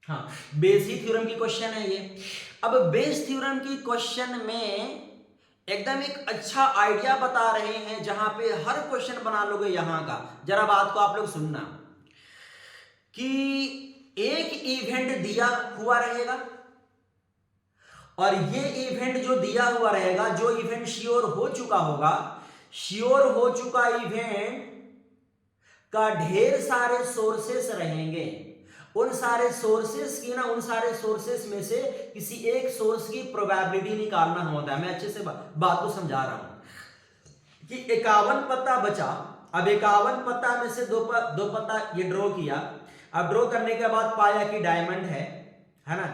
हाँ बेस ही थ्योरम की क्वेश्चन है ये। अब बेस थ्योरम की क्वेश्चन में एकदम एक अच्छा आइडिया बता रहे हैं जहां पे हर क्वेश्चन बना लोगे यहां का। जरा बात को आप लोग सुनना कि एक इवेंट दिया हुआ रहेगा और ये इवेंट जो दिया हुआ रहेगा, जो इवेंट श्योर हो चुका होगा, श्योर हो चुका इवेंट का ढेर सारे सोर्सेस रहेंगे। उन सारे सोर्सेस की ना, उन सारे सोर्सेस में से किसी एक सोर्स की प्रोबेबिलिटी निकालना होता है। मैं अच्छे से बात को समझा रहा हूं कि 51 पत्ता बचा। अब 51 पत्ता में से दो पत्ता ये ड्रॉ किया। अब ड्रॉ करने के बाद पाया कि डायमंड है ना।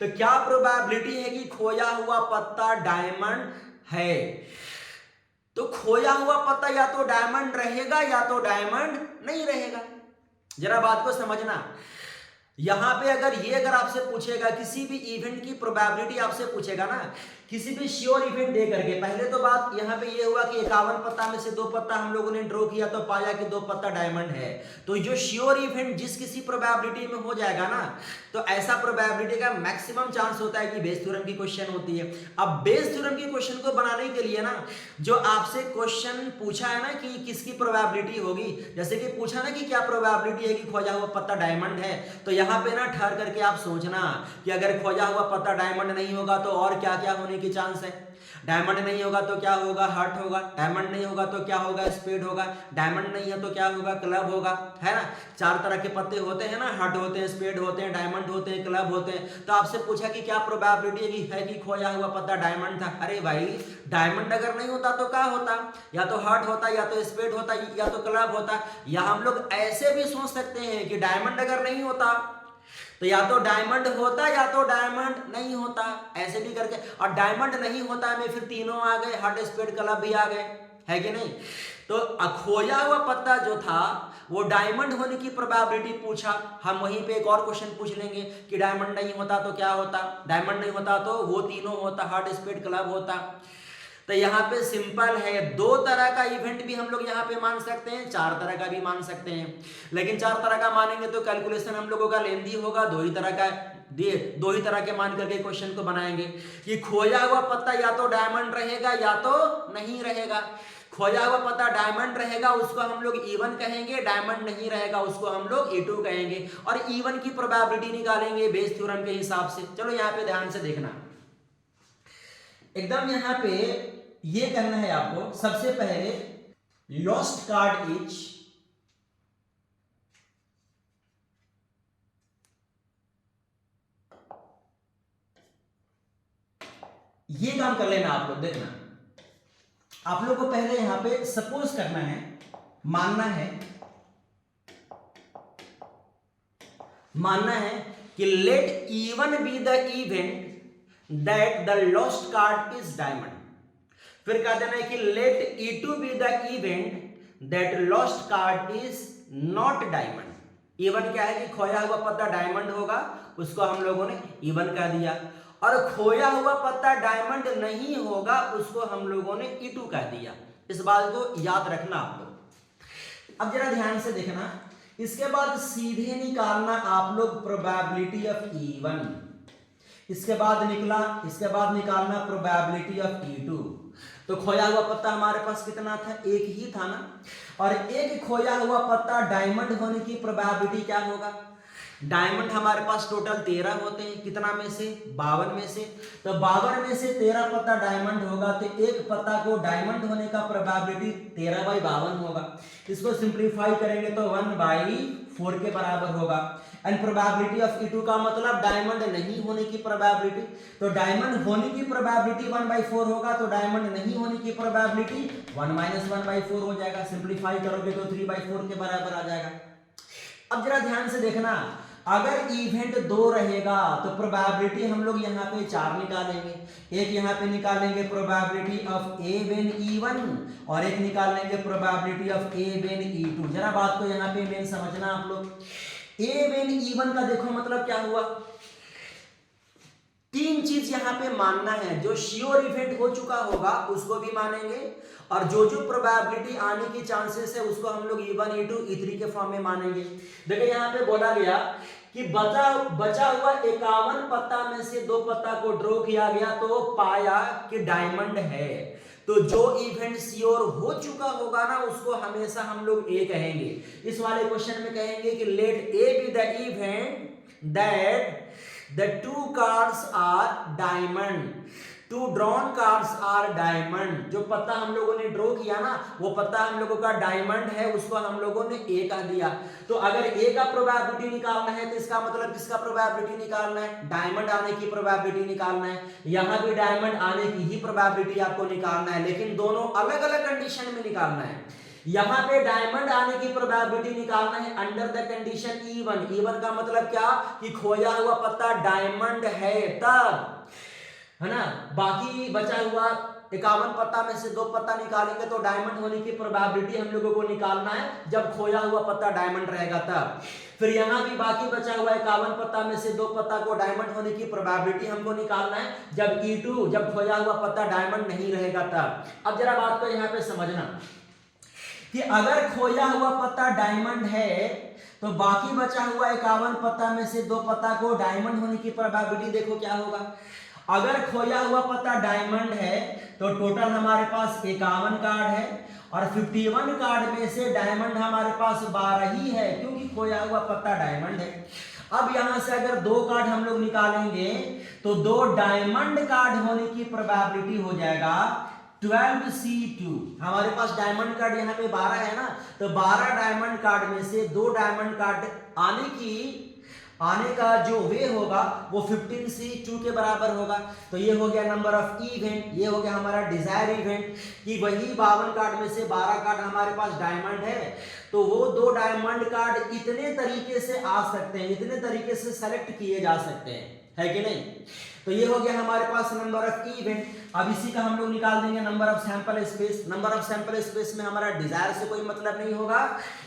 तो क्या प्रोबेबिलिटी है कि खोया हुआ पत्ता डायमंड है? तो खोया हुआ पत्ता या तो डायमंड रहेगा या तो डायमंड नहीं रहेगा। जरा बात को समझना। यहां पे अगर आपसे पूछेगा, किसी भी इवेंट की प्रोबेबिलिटी आपसे पूछेगा ना, किसी भी श्योर इवेंट दे करके, पहले तो बात यहां पे ये हुआ कि 51 पत्ता में से 2 पत्ता हम लोगों ने ड्रॉ किया तो पाया कि 2 पत्ता डायमंड है। तो जो श्योर इवेंट जिस किसी प्रोबेबिलिटी में हो जाएगा ना, तो ऐसा प्रोबेबिलिटी का मैक्सिमम चांस होता है कि बेस थ्योरम की क्वेश्चन होती है। अब बेस थ्योरम की क्वेश्चन को बनाने के लिए ना, जो आपसे क्वेश्चन पूछा है ना कि किसकी प्रोबेबिलिटी होगी, जैसे कि पूछा ना कि क्या प्रोबेबिलिटी है कि खोया हुआ पत्ता डायमंड है, तो यहाँ पे ना ठहर करके आप सोचना कि अगर खोया हुआ पत्ता डायमंड नहीं होगा तो और क्या क्या होने की चांस है। डायमंड नहीं होगा तो क्या होगा? हार्ट होगा। डायमंड नहीं होगा तो क्या होगा? स्पेड होगा। डायमंड नहीं है तो क्या होगा? क्लब होगा, है ना। 4 तरह के पत्ते होते हैं ना, हार्ट होते हैं, स्पेड होते हैं, डायमंड होते हैं, क्लब होते हैं। तो आपसे पूछा कि क्या प्रोबेबिलिटी है कि खोया हुआ पत्ता डायमंड था। अरे भाई, डायमंड अगर नहीं होता तो क्या होता? या तो हार्ट होता, या तो स्पेड होता, या तो क्लब होता। या हम लोग ऐसे भी सोच सकते हैं कि डायमंड अगर नहीं होता तो या तो डायमंड होता या तो डायमंड नहीं होता, ऐसे भी करके। और डायमंड नहीं होता में फिर तीनों आ गए, हार्ट, स्पेड, क्लब भी आ गए। है कि नहीं? तो खोया हुआ पत्ता जो था वो डायमंड होने की प्रोबेबिलिटी पूछा, हम वहीं पे एक और क्वेश्चन पूछ लेंगे कि डायमंड नहीं होता तो क्या होता, डायमंड नहीं होता तो वो तीनों होता, हार्ट स्पीड क्लब होता। तो यहाँ पे सिंपल है, दो तरह का इवेंट भी हम लोग यहाँ पे मान सकते हैं, चार तरह का भी मान सकते हैं, लेकिन चार तरह का मानेंगे तो कैलकुलेशन हम लोगों का लेंदी होगा, दो ही तरह के मान करके क्वेश्चन को बनाएंगे कि खोया हुआ पत्ता या तो डायमंड रहेगा या तो नहीं रहेगा। खोया हुआ पत्ता डायमंड रहेगा उसको हम लोग E1 कहेंगे, डायमंड नहीं रहेगा उसको हम लोग E2 कहेंगे, और E1 की प्रोबेबिलिटी निकालेंगे बेस थ्योरम के हिसाब से। चलो यहाँ पे ध्यान से देखना, एकदम यहाँ पे ये करना है आपको। सबसे पहले लॉस्ट कार्ड इज, ये काम कर लेना आप लोग। देखना आप लोग को पहले यहां पे सपोज करना है, मानना है कि let E1 be the event that the lost card is diamond. फिर कह देना है कि let E2 be the event that lost card is not diamond. E1 क्या है कि खोया हुआ पत्ता डायमंड होगा, उसको हम लोगों ने E1 कह दिया, और खोया हुआ पत्ता डायमंड नहीं होगा उसको हम लोगों ने E2 कह दिया। इस बात को याद रखना आप लोग। अब जरा ध्यान से देखना, इसके बाद सीधे निकालना आप लोग प्रोबेबिलिटी ऑफ E1, इसके बाद निकालना प्रोबेबिलिटी ऑफ E2। तो खोया हुआ पत्ता हमारे पास कितना था, एक ही था ना, और एक खोया हुआ पत्ता डायमंड होने की प्रोबेबिलिटी क्या होगा, डायमंड हमारे पास टोटल 13 होते हैं, कितना में से, 52 में से। तो 52 में से 13 पत्ता डायमंड होगा, तो एक पत्ता को डायमंड होने का प्रोबेबिलिटी 13/52 होगा। इसको सिंप्लीफाई करेंगे तो 1/4 के बराबर होगा। एंड प्रोबेबिलिटी ऑफ E2 का मतलब डायमंड नहीं होने की प्रोबेबिलिटी, तो डायमंड होने की प्रोबेबिलिटी 1/4 होगा, तो डायमंड नहीं होने की प्रोबेबिलिटी 1 - 1/4 हो जाएगा। सिंप्लीफाई करोगे तो 3/4 के बराबर आ जाएगा। अब जरा ध्यान से देखना, अगर इवेंट 2 रहेगा तो प्रोबेबिलिटी हम लोग यहाँ पे 4 निकालेंगे। एक यहाँ पे निकालेंगे probability of A when E1 और एक निकालेंगे probability of A when E2। जरा बात को यहाँ पे मेन समझना आप लोग। A वेन E1 का देखो मतलब क्या हुआ, 3 चीज यहाँ पे मानना है, जो श्योर इवेंट हो चुका होगा उसको भी मानेंगे, और जो प्रोबेबिलिटी आने की चांसेस है उसको हम लोग E1, E2, E3 के फॉर्म में मानेंगे। देखिए यहाँ पे बोला गया कि बचा हुआ 51 पत्ता में से 2 पत्ता को ड्रॉ किया गया तो पाया कि डायमंड है। तो जो इवेंट श्योर हो चुका होगा ना उसको हमेशा हम लोग A कहेंगे। इस वाले क्वेश्चन में कहेंगे कि let A be the event that the 2 cards are diamond, 2 drawn cards are diamond। जो पत्ता हम लोगों ने ड्रॉ किया ना वो पत्ता हम लोगों का डायमंड है, उसको हम लोगों ने A कह दिया। तो अगर A का प्रोबेबिलिटी निकालना है तो इसका मतलब किसका प्रोबेबिलिटी निकालना है, डायमंड आने की प्रोबेबिलिटी निकालना है। यहां भी डायमंड आने की ही प्रोबेबिलिटी आपको निकालना है, लेकिन दोनों अलग अलग कंडीशन में निकालना है। यहां पे डायमंड आने की प्रोबेबिलिटी निकालना है under the condition E1। E1 का मतलब क्या कि खोया हुआ पत्ता डायमंड है तब, है ना। बाकी बचा हुआ 51 पत्ता में से 2 पत्ता निकालेंगे तो डायमंड होने की प्रोबेबिलिटी हम लोगों को निकालना है जब खोया हुआ पत्ता डायमंड रहेगा तब। फिर यहां भी बाकी बचा हुआ 51 पत्ता में से 2 पत्ता को डायमंड होने की प्रोबेबिलिटी हमको निकालना है जब E2, जब खोया हुआ पत्ता डायमंड नहीं रहेगा तब। अब जरा बात को यहां पे समझना कि अगर खोया हुआ पत्ता डायमंड है तो बाकी बचा हुआ 51 पत्ता में से 2 पत्ता को डायमंड होने की प्रोबेबिलिटी देखो क्या होगा। अगर खोया हुआ पत्ता डायमंड है तो टोटल हमारे पास 51 कार्ड है, और 51 कार्ड में से डायमंड हमारे पास 12 ही है क्योंकि खोया हुआ पत्ता डायमंड है। अब यहां से अगर 2 कार्ड हम लोग निकालेंगे तो 2 डायमंड कार्ड होने की प्रोबेबिलिटी हो जाएगा 12C2। हमारे पास डायमंड कार्ड यहाँ पे 12 है ना, तो 12 डायमंड कार्ड में से 2 डायमंड कार्ड आने का जो वे होगा वो 15C2 के बराबर होगा। तो ये हो गया नंबर ऑफ इवेंट, ये हो गया हमारा डिजायर इवेंट कि वही 52 कार्ड में से 12 कार्ड हमारे पास डायमंड है, तो वो 2 डायमंड कार्ड इतने तरीके से आ सकते हैं, इतने तरीके से सेलेक्ट किए जा सकते हैं। है कि नहीं। तो ये हो गया हमारे पास नंबर ऑफ इवेंट। अब इसी का हम लोग निकाल देंगे number of sample space. Number of sample space में हमारा डिजायर से कोई मतलब नहीं होगा।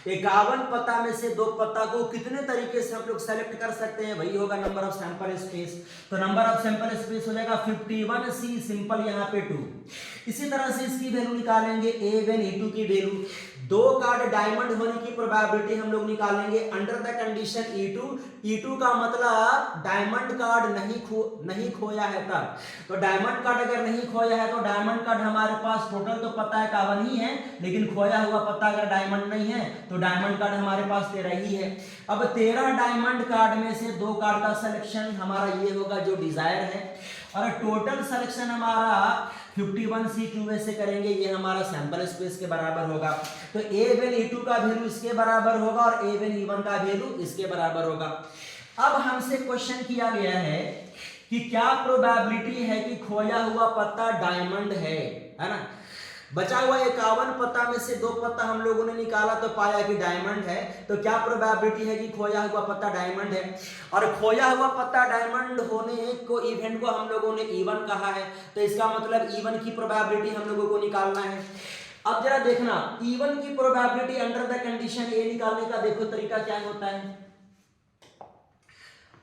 51 पता में से 2 पता को कितने तरीके से हम लोग सेलेक्ट कर सकते हैं, वही होगा नंबर ऑफ सैंपल स्पेस। तो नंबर ऑफ सैंपल स्पेस हो जाएगा 51C सिंपल यहाँ पे 2। इसी तरह से इसकी वैल्यू निकालेंगे A1 E2 की वैल्यू। 2 कार्ड डायमंड होने की प्रोबेबिलिटी हम लोग निकालेंगे अंडर द कंडीशन E2 का मतलब डायमंड कार्ड नहीं खोया है तब। तो डायमंड कार्ड अगर नहीं खोया है तो डायमंड कार्ड हमारे पास टोटल तो पता है 51 ही है, लेकिन खोया हुआ पता अगर डायमंड नहीं है तो डायमंड कार्ड हमारे पास 13 ही है। अब 13 डायमंड कार्ड में से 2 कार्ड का सिलेक्शन हमारा ये होगा जो डिजायर है, और टोटल सिलेक्शन हमारा 51C2 से करेंगे, ये हमारा सैंपल स्पेस के बराबर होगा। तो A1 E2 का वैल्यू इसके बराबर होगा और A1 E1 का वैल्यू इसके बराबर होगा। अब हमसे क्वेश्चन किया गया है कि क्या प्रोबेबिलिटी है कि खोया हुआ पत्ता डायमंड है ना। बचा हुआ 51 पत्ता में से 2 पत्ता हम लोगों ने निकाला तो पाया कि डायमंड है। तो क्या प्रोबेबिलिटी है कि खोया हुआ पत्ता डायमंड है, और खोया हुआ पत्ता डायमंड होने को इवेंट को हम लोगों ने E1 कहा है। तो इसका मतलब E1 की प्रोबेबिलिटी हम लोगों को निकालना है। अब जरा देखना E1 की प्रोबेबिलिटी अंडर द कंडीशन ए निकालने का देखो तरीका क्या होता है।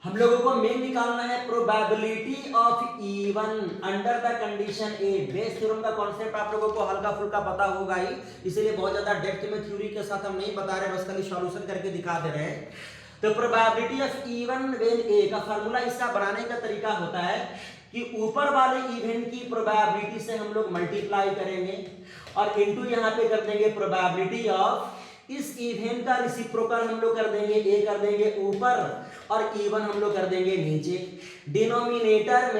हम लोगों को मेन निकालना है probability of E1 under the condition A. Bayes theorem का कॉन्सेप्ट आप लोगों को हल्का फुल्का पता होगा ही, इसलिए बहुत ज्यादा डेप्थ में थ्योरी के साथ हम नहीं बता रहे, बस खाली सॉल्यूशन करके दिखा दे रहे हैं। तो प्रोबेबिलिटी ऑफ E1 व्हेन ए का फार्मूला इसका बनाने का तरीका होता है कि ऊपर वाले इवेंट की प्रोबेबिलिटी से हम लोग मल्टीप्लाई करेंगे और इनटू यहां पे कर देंगे प्रोबेबिलिटी ऑफ इस इवेंट का रेसिप्रोकल हम लोग कर देंगे, ए कर देंगे ऊपर और E1 हम लोग कर देंगे नीचे। डिनोमिनेटर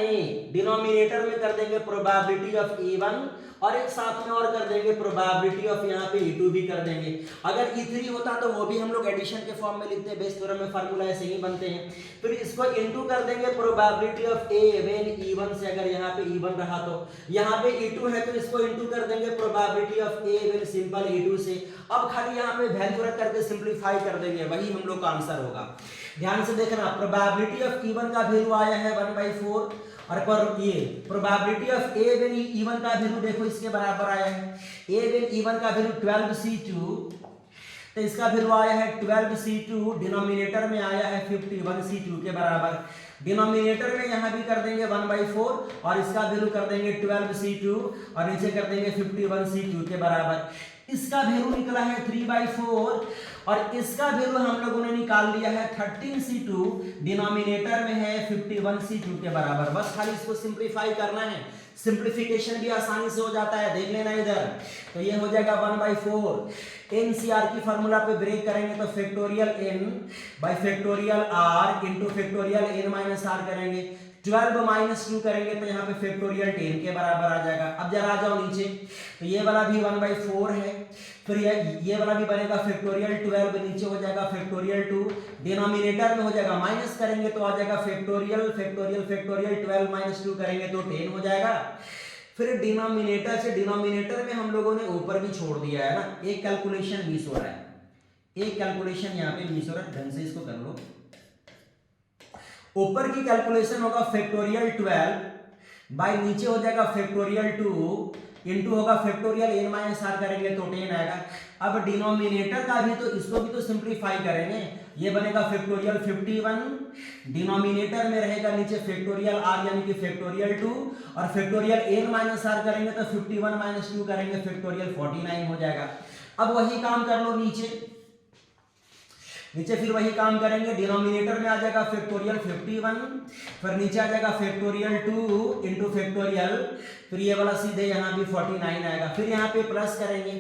में कर देंगे प्रोबेबिलिटी ऑफ E1 और एक साथ में और कर देंगे प्रोबेबिलिटी ऑफ यहाँ पे E2 भी कर देंगे। अगर E3 होता तो वो भी हम लोग एडिशन के फॉर्म में लिखते हैं, बेस थ्योरम में फार्मूला ऐसे ही बनते हैं। फिर इसको इनटू कर देंगे probability of A when E1 से, अगर यहाँ पे E1 रहा तो यहाँ पे E2 है तो इसको इनटू कर देंगे probability of A when simple E2 से। अब खाली यहाँ पे वैल्यू रख करके सिंपलीफाई कर देंगे, वही हम लोग का आंसर होगा। ध्यान से देखना प्रोबेबिलिटी ऑफ E1 का वैल्यू आया है 1/4 और पर ये probability of A when E1 का वैल्यू देखो इसके बराबर आया है। A व्हेन E1 का वैल्यू 12C2, तो इसका वैल्यू आया है 12C2, डिनोमिनेटर में आया है 51C2 के बराबर। डिनोमिनेटर में यहाँ भी कर देंगे 1/4 और इसका वैल्यू कर देंगे 12C2 और नीचे कर देंगे 51C2 के बराबर। इसका वैल्यू निकला है 3/4 और इसका वैल्यू हम लोगों ने निकाल लिया है 13C2, डिनोमिनेटर में है 51C2 के बराबर। बस खाली इसको सिंपलीफाई करना है, सिंपलीफिकेशन भी आसानी से हो जाता है, देख लेना इधर। तो ये हो जाएगा 1/4। NCR की फार्मूला पे ब्रेक करेंगे तो factorial n bye factorial r into factorial n minus r करेंगे। 12 - 2 करेंगे तो यहाँ पे फैक्टोरियल 10 के बराबर आ जाएगा। अब जरा आ जाओ नीचे, तो ये वाला भी 1/4 है, फिर ये वाला भी बनेगा फैक्टोरियल 12, नीचे हो जाएगा फैक्टोरियल 2, डिनोमिनेटर में हो जाएगा माइनस करेंगे तो आ जाएगा फैक्टोरियल 12 - 2 करेंगे तो 10 हो जाएगा। फिर डिनोमिनेटर से डिनोमिनेटर में हम लोगों ने ऊपर भी छोड़ दिया है ना, एक कैलकुलेशन मिस हो रहा है, एक कैलकुलेशन यहाँ पे मिस हो रहा है, ढंग से इसको कर लो। ऊपर की कैलकुलेशन होगा फैक्टोरियल 12 बाय नीचे हो जाएगा फैक्टोरियल 2 इंटू होगा फैक्टोरियल n माइनस r करेंगे तो 10 आएगा। अब डिनोमिनेटर का भी तो इसको भी तो सिंपलीफाई करेंगे, ये बनेगा फैक्टोरियल 51, डिनोमिनेटर में रहेगा नीचे फैक्टोरियल r यानी कि फैक्टोरियल 2 और फैक्टोरियल n माइनस r करेंगे तो 51 - 2 करेंगे फैक्टोरियल 49 हो जाएगा। अब वही काम कर लो नीचे फिर वही काम करेंगे, डिनोमिनेटर में आ जाएगा फैक्टोरियल 51, फिर नीचे आ जाएगा फैक्टोरियल 2 इंटू फैक्टोरियल, फिर ये वाला सीधे यहाँ भी 49 आएगा। फिर यहाँ पे प्लस करेंगे,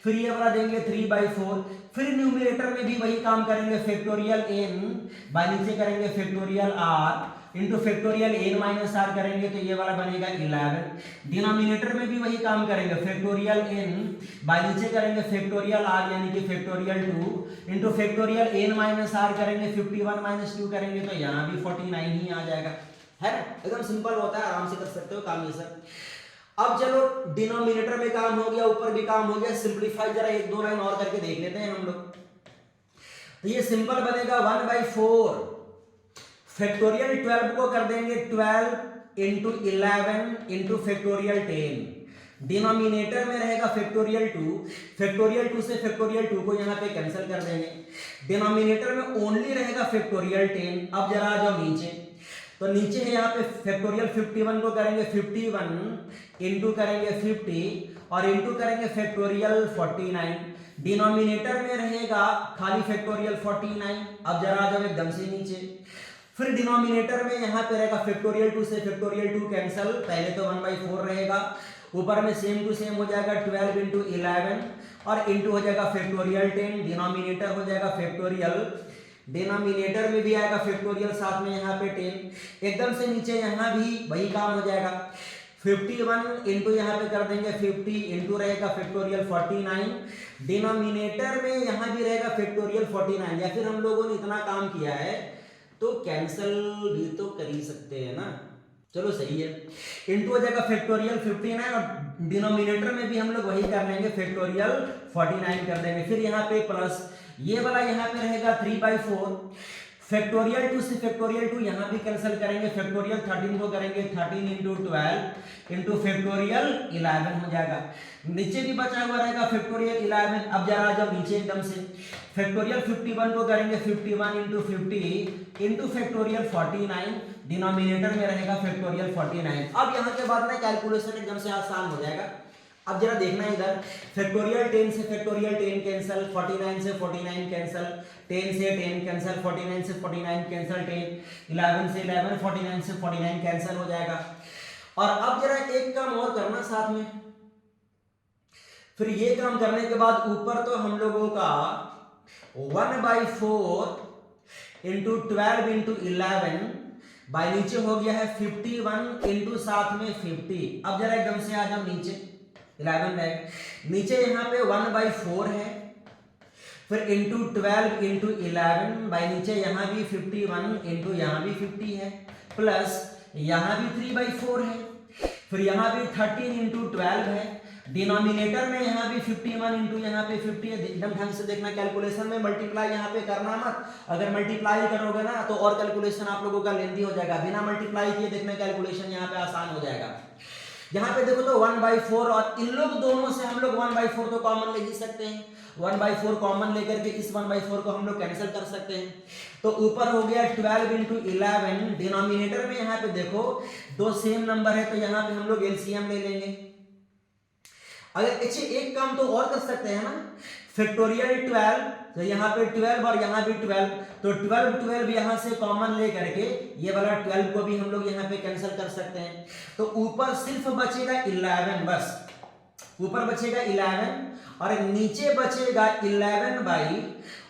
फिर ये वाला देंगे 3/4, फिर न्यूमरेटर में भी वही काम करेंगे फैक्टोरियल n बाय नीचे करेंगे factorial r into factorial n minus r करेंगे तो ये वाला बनेगा 11। डिनोमिनेटर में भी वही काम करेंगे फैक्टोरियल n बाय नीचे करेंगे फैक्टोरियल r यानी कि factorial 2 into factorial n minus r करेंगे 51 - 2 करेंगे तो यहाँ भी 49 ही आ जाएगा, है ना। एकदम सिंपल होता है, आराम से कर सकते हो काम ये सब। अब चलो डिनोमिनेटर में काम हो गया, ऊपर भी काम हो गया, सिंपलीफाई जरा 1-2 लाइन और करके देख लेते हैं हम लोग। तो ये सिंपल बनेगा 1/4 फैक्टोरियल 12 को कर देंगे 12 इंटू 11 इंटू फैक्टोरियल 10। डिनोमिनेटर में रहेगा फैक्टोरियल 2, फैक्टोरियल 2 से फैक्टोरियल 2 को यहाँ पे कैंसिल कर देंगे। डिनोमिनेटर में ओनली रहेगा फैक्टोरियल 10। अब जरा आ जाओ नीचे, तो नीचे है यहाँ पे फैक्टोरियल 51 को करेंगे 51 इंटू करेंगे 50 और इंटू करेंगे फैक्टोरियल 49। डिनोमिनेटर में रहेगा खाली फैक्टोरियल 49। अब जरा आ जाओ एकदम से नीचे, फिर डिनोमिनेटर में यहाँ पे रहेगा फैक्टोरियल 2 से फैक्टोरियल 2 कैंसिल, पहले तो 1/4 रहेगा, ऊपर में सेम टू सेम हो जाएगा 12 इंटू 11 और इंटू हो जाएगा फैक्टोरियल 10। डिनोमिनेटर हो जाएगा फैक्टोरियल, डिनोमिनेटर में भी आएगा फैक्टोरियल, साथ में यहाँ पे 10। एकदम से नीचे यहाँ भी वही काम हो जाएगा, 51 इंटू यहाँ पे कर देंगे 50 इंटू रहेगा फैक्टोरियल 49। डिनोमिनेटर में यहाँ भी रहेगा फैक्टोरियल 49। या फिर हम लोगों ने इतना काम किया है तो कैंसिल भी तो कर ही सकते हैं ना, चलो सही है। इंटू हो जाएगा फैक्टोरियल 59 और डिनोमिनेटर में भी हम लोग वही कर लेंगे, फैक्टोरियल 49 कर देंगे। फिर यहाँ पे प्लस ये वाला यहाँ पे रहेगा 3/4। फैक्टोरियल 2 से फैक्टोरियल 2 यहाँ भी कैंसिल करेंगे, फैक्टोरियल 13 को करेंगे 13 इंटू 12 इंटू फैक्टोरियल 11 हो जाएगा। नीचे भी बचा हुआ रहेगा फैक्टोरियल 11। अब जरा जब नीचे एकदम से फैक्टोरियल 51 को करेंगे 51 इंटू 50 इंटू फैक्टोरियल 49। डिनोमिनेटर में रहेगा फैक्टोरियल 49। अब यहाँ के बाद में कैलकुलेशन एकदम से आसान हो जाएगा। अब जरा देखना है इधर, फैक्टोरियल 10 से फैक्टोरियल 10 कैंसिल, 49 से 49 कैंसिल, 10 से 10 कैंसिल, 49 से 49 कैंसिल, 10 11 से 11, 49 से 49 कैंसिल हो जाएगा। और अब जरा एक काम और करना साथ में, फिर ये काम करने के बाद ऊपर तो हम लोगों का 1/4 इंटू 12 इंटू 11 बाय नीचे हो गया है 51 इंटू साथ में 50। अब जरा एकदम से आ जाओ नीचे, 11 है नीचे, यहाँ पे 1/4 है, फिर इंटू 12 इंटू 11 बाय नीचे यहाँ भी 51 इंटू यहाँ भी 50 है, प्लस यहाँ भी 3/4 है, फिर यहाँ भी 13 इंटू 12 है। डिनोमिनेटर में यहाँ भी 51 इंटू यहाँ पे 50 है। एकदम ढंग से देखना, कैलकुलेशन में मल्टीप्लाई यहाँ पे करना मत, अगर मल्टीप्लाई करोगे ना तो और कैलकुलेशन आप लोगों का लेंथी हो जाएगा। बिना मल्टीप्लाई किए देखना कैलकुलेशन यहाँ पे आसान हो जाएगा। यहाँ पे देखो तो 1/4 और इन लोग दोनों से हम लोग 1/4 तो कॉमन ले ही सकते हैं, 1/4 कॉमन लेकर के इस 1/4 को हम लोग कैंसिल कर सकते हैं। तो ऊपर हो गया 12 इंटू 11। डिनोमिनेटर में यहाँ पे देखो दो सेम नंबर है तो यहाँ पे हम लोग एलसीएम ले लेंगे। अगर अच्छे एक काम तो और कर सकते हैं ना, फैक्टोरियल 12 तो यहाँ पे 12 और यहाँ भी 12, तो 12 यहाँ से कॉमन ले करके ये वाला 12 को भी हम लोग यहाँ पे कैंसिल कर सकते हैं। तो ऊपर सिर्फ बचेगा 11, बस ऊपर बचेगा 11 और नीचे बचेगा 11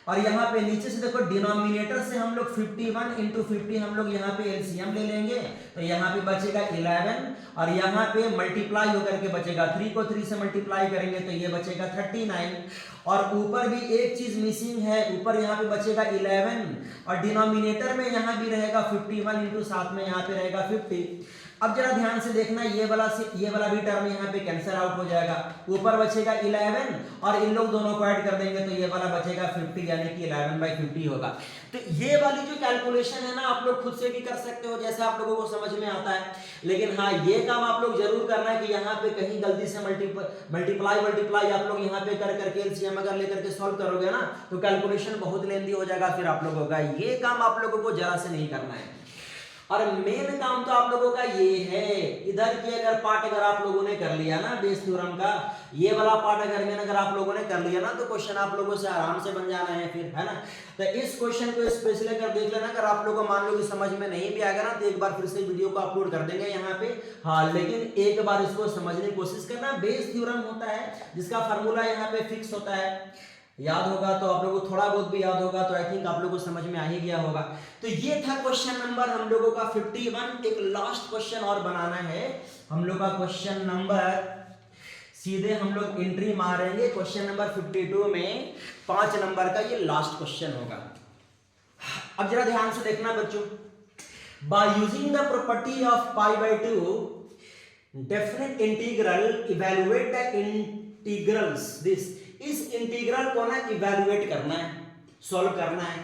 और यहाँ पे नीचे से देखो डिनोमिनेटर से हम लोग 51 इंटू 50 हम लोग यहाँ पे एलसीएम ले लेंगे, तो यहाँ पे बचेगा 11 और यहाँ पे मल्टीप्लाई होकर के बचेगा, 3 को 3 से मल्टीप्लाई करेंगे तो ये बचेगा 39 और ऊपर भी एक चीज मिसिंग है, ऊपर यहाँ पे बचेगा 11 और डिनोमिनेटर में यहाँ भी रहेगा 51 इंटू साथ में यहाँ पे रहेगा 50। अब जरा ध्यान से देखना, ये वाला भी टर्म यहाँ पे कैंसिल आउट हो जाएगा, ऊपर बचेगा 11 और इन लोग दोनों को ऐड कर देंगे तो ये वाला बचेगा 50 यानी कि 11/50 होगा। तो ये वाली जो कैलकुलेशन है ना आप लोग खुद से भी कर सकते हो जैसा आप लोगों को समझ में आता है, लेकिन हाँ ये काम आप लोग जरूर करना है कि यहाँ पे कहीं गलती से मल्टीप्लाई आप लोग यहाँ पे कर करके एलसीएम अगर लेकर के सॉल्व करोगे ना तो कैलकुलेशन बहुत लेंदी हो जाएगा फिर आप लोगों का। ये काम आप लोगों को जरा से नहीं करना है और मेन काम तो आप लोगों का ये है, इधर की अगर पार्ट अगर आप लोगों ने कर लिया ना बेस थ्योरम का, ये वाला पार्ट अगर आप लोगों ने कर लिया ना तो क्वेश्चन आप लोगों से आराम से बन जाना है फिर, है ना। तो इस क्वेश्चन को स्पेशली अगर देख लेना, अगर आप लोगों को मान लो कि समझ में नहीं भी आएगा ना तो एक बार फिर से वीडियो को अपलोड कर देंगे यहाँ पे, हाँ लेकिन एक बार इसको समझने की कोशिश करना। बेस थ्योरम होता है जिसका फार्मूला यहाँ पे फिक्स होता है, याद होगा तो आप लोगों को, थोड़ा बहुत भी याद होगा तो आई थिंक आप लोगों को समझ में आ ही गया होगा। तो ये था क्वेश्चन नंबर हम लोगों का 51। एक लास्ट क्वेश्चन और बनाना है हम लोग का, क्वेश्चन नंबर सीधे हम लोग एंट्री मारेंगे क्वेश्चन नंबर 52 में, 5 नंबर का ये लास्ट क्वेश्चन होगा। अब जरा ध्यान से देखना बच्चों, by using the property of π/2 definite integral evaluate the integrals this, इस इंटीग्रल को ना इवैल्यूएट करना है, सॉल्व करना है।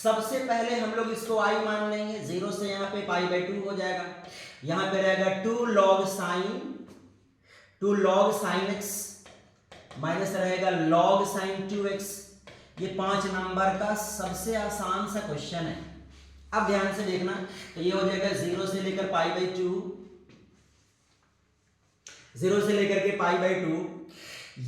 सबसे पहले हम लोग इसको आई मान लेंगे, 0 से यहाँ पे पाई बाई 2 हो जाएगा, यहाँ पे रहेगा 2 log sin x माइनस रहेगा log sin 2x। ये 5 नंबर का सबसे आसान सा क्वेश्चन है। अब ध्यान से देखना, तो ये हो जाएगा 0 से लेकर पाई बाई 2, 0 से लेकर के पाई बाई 2।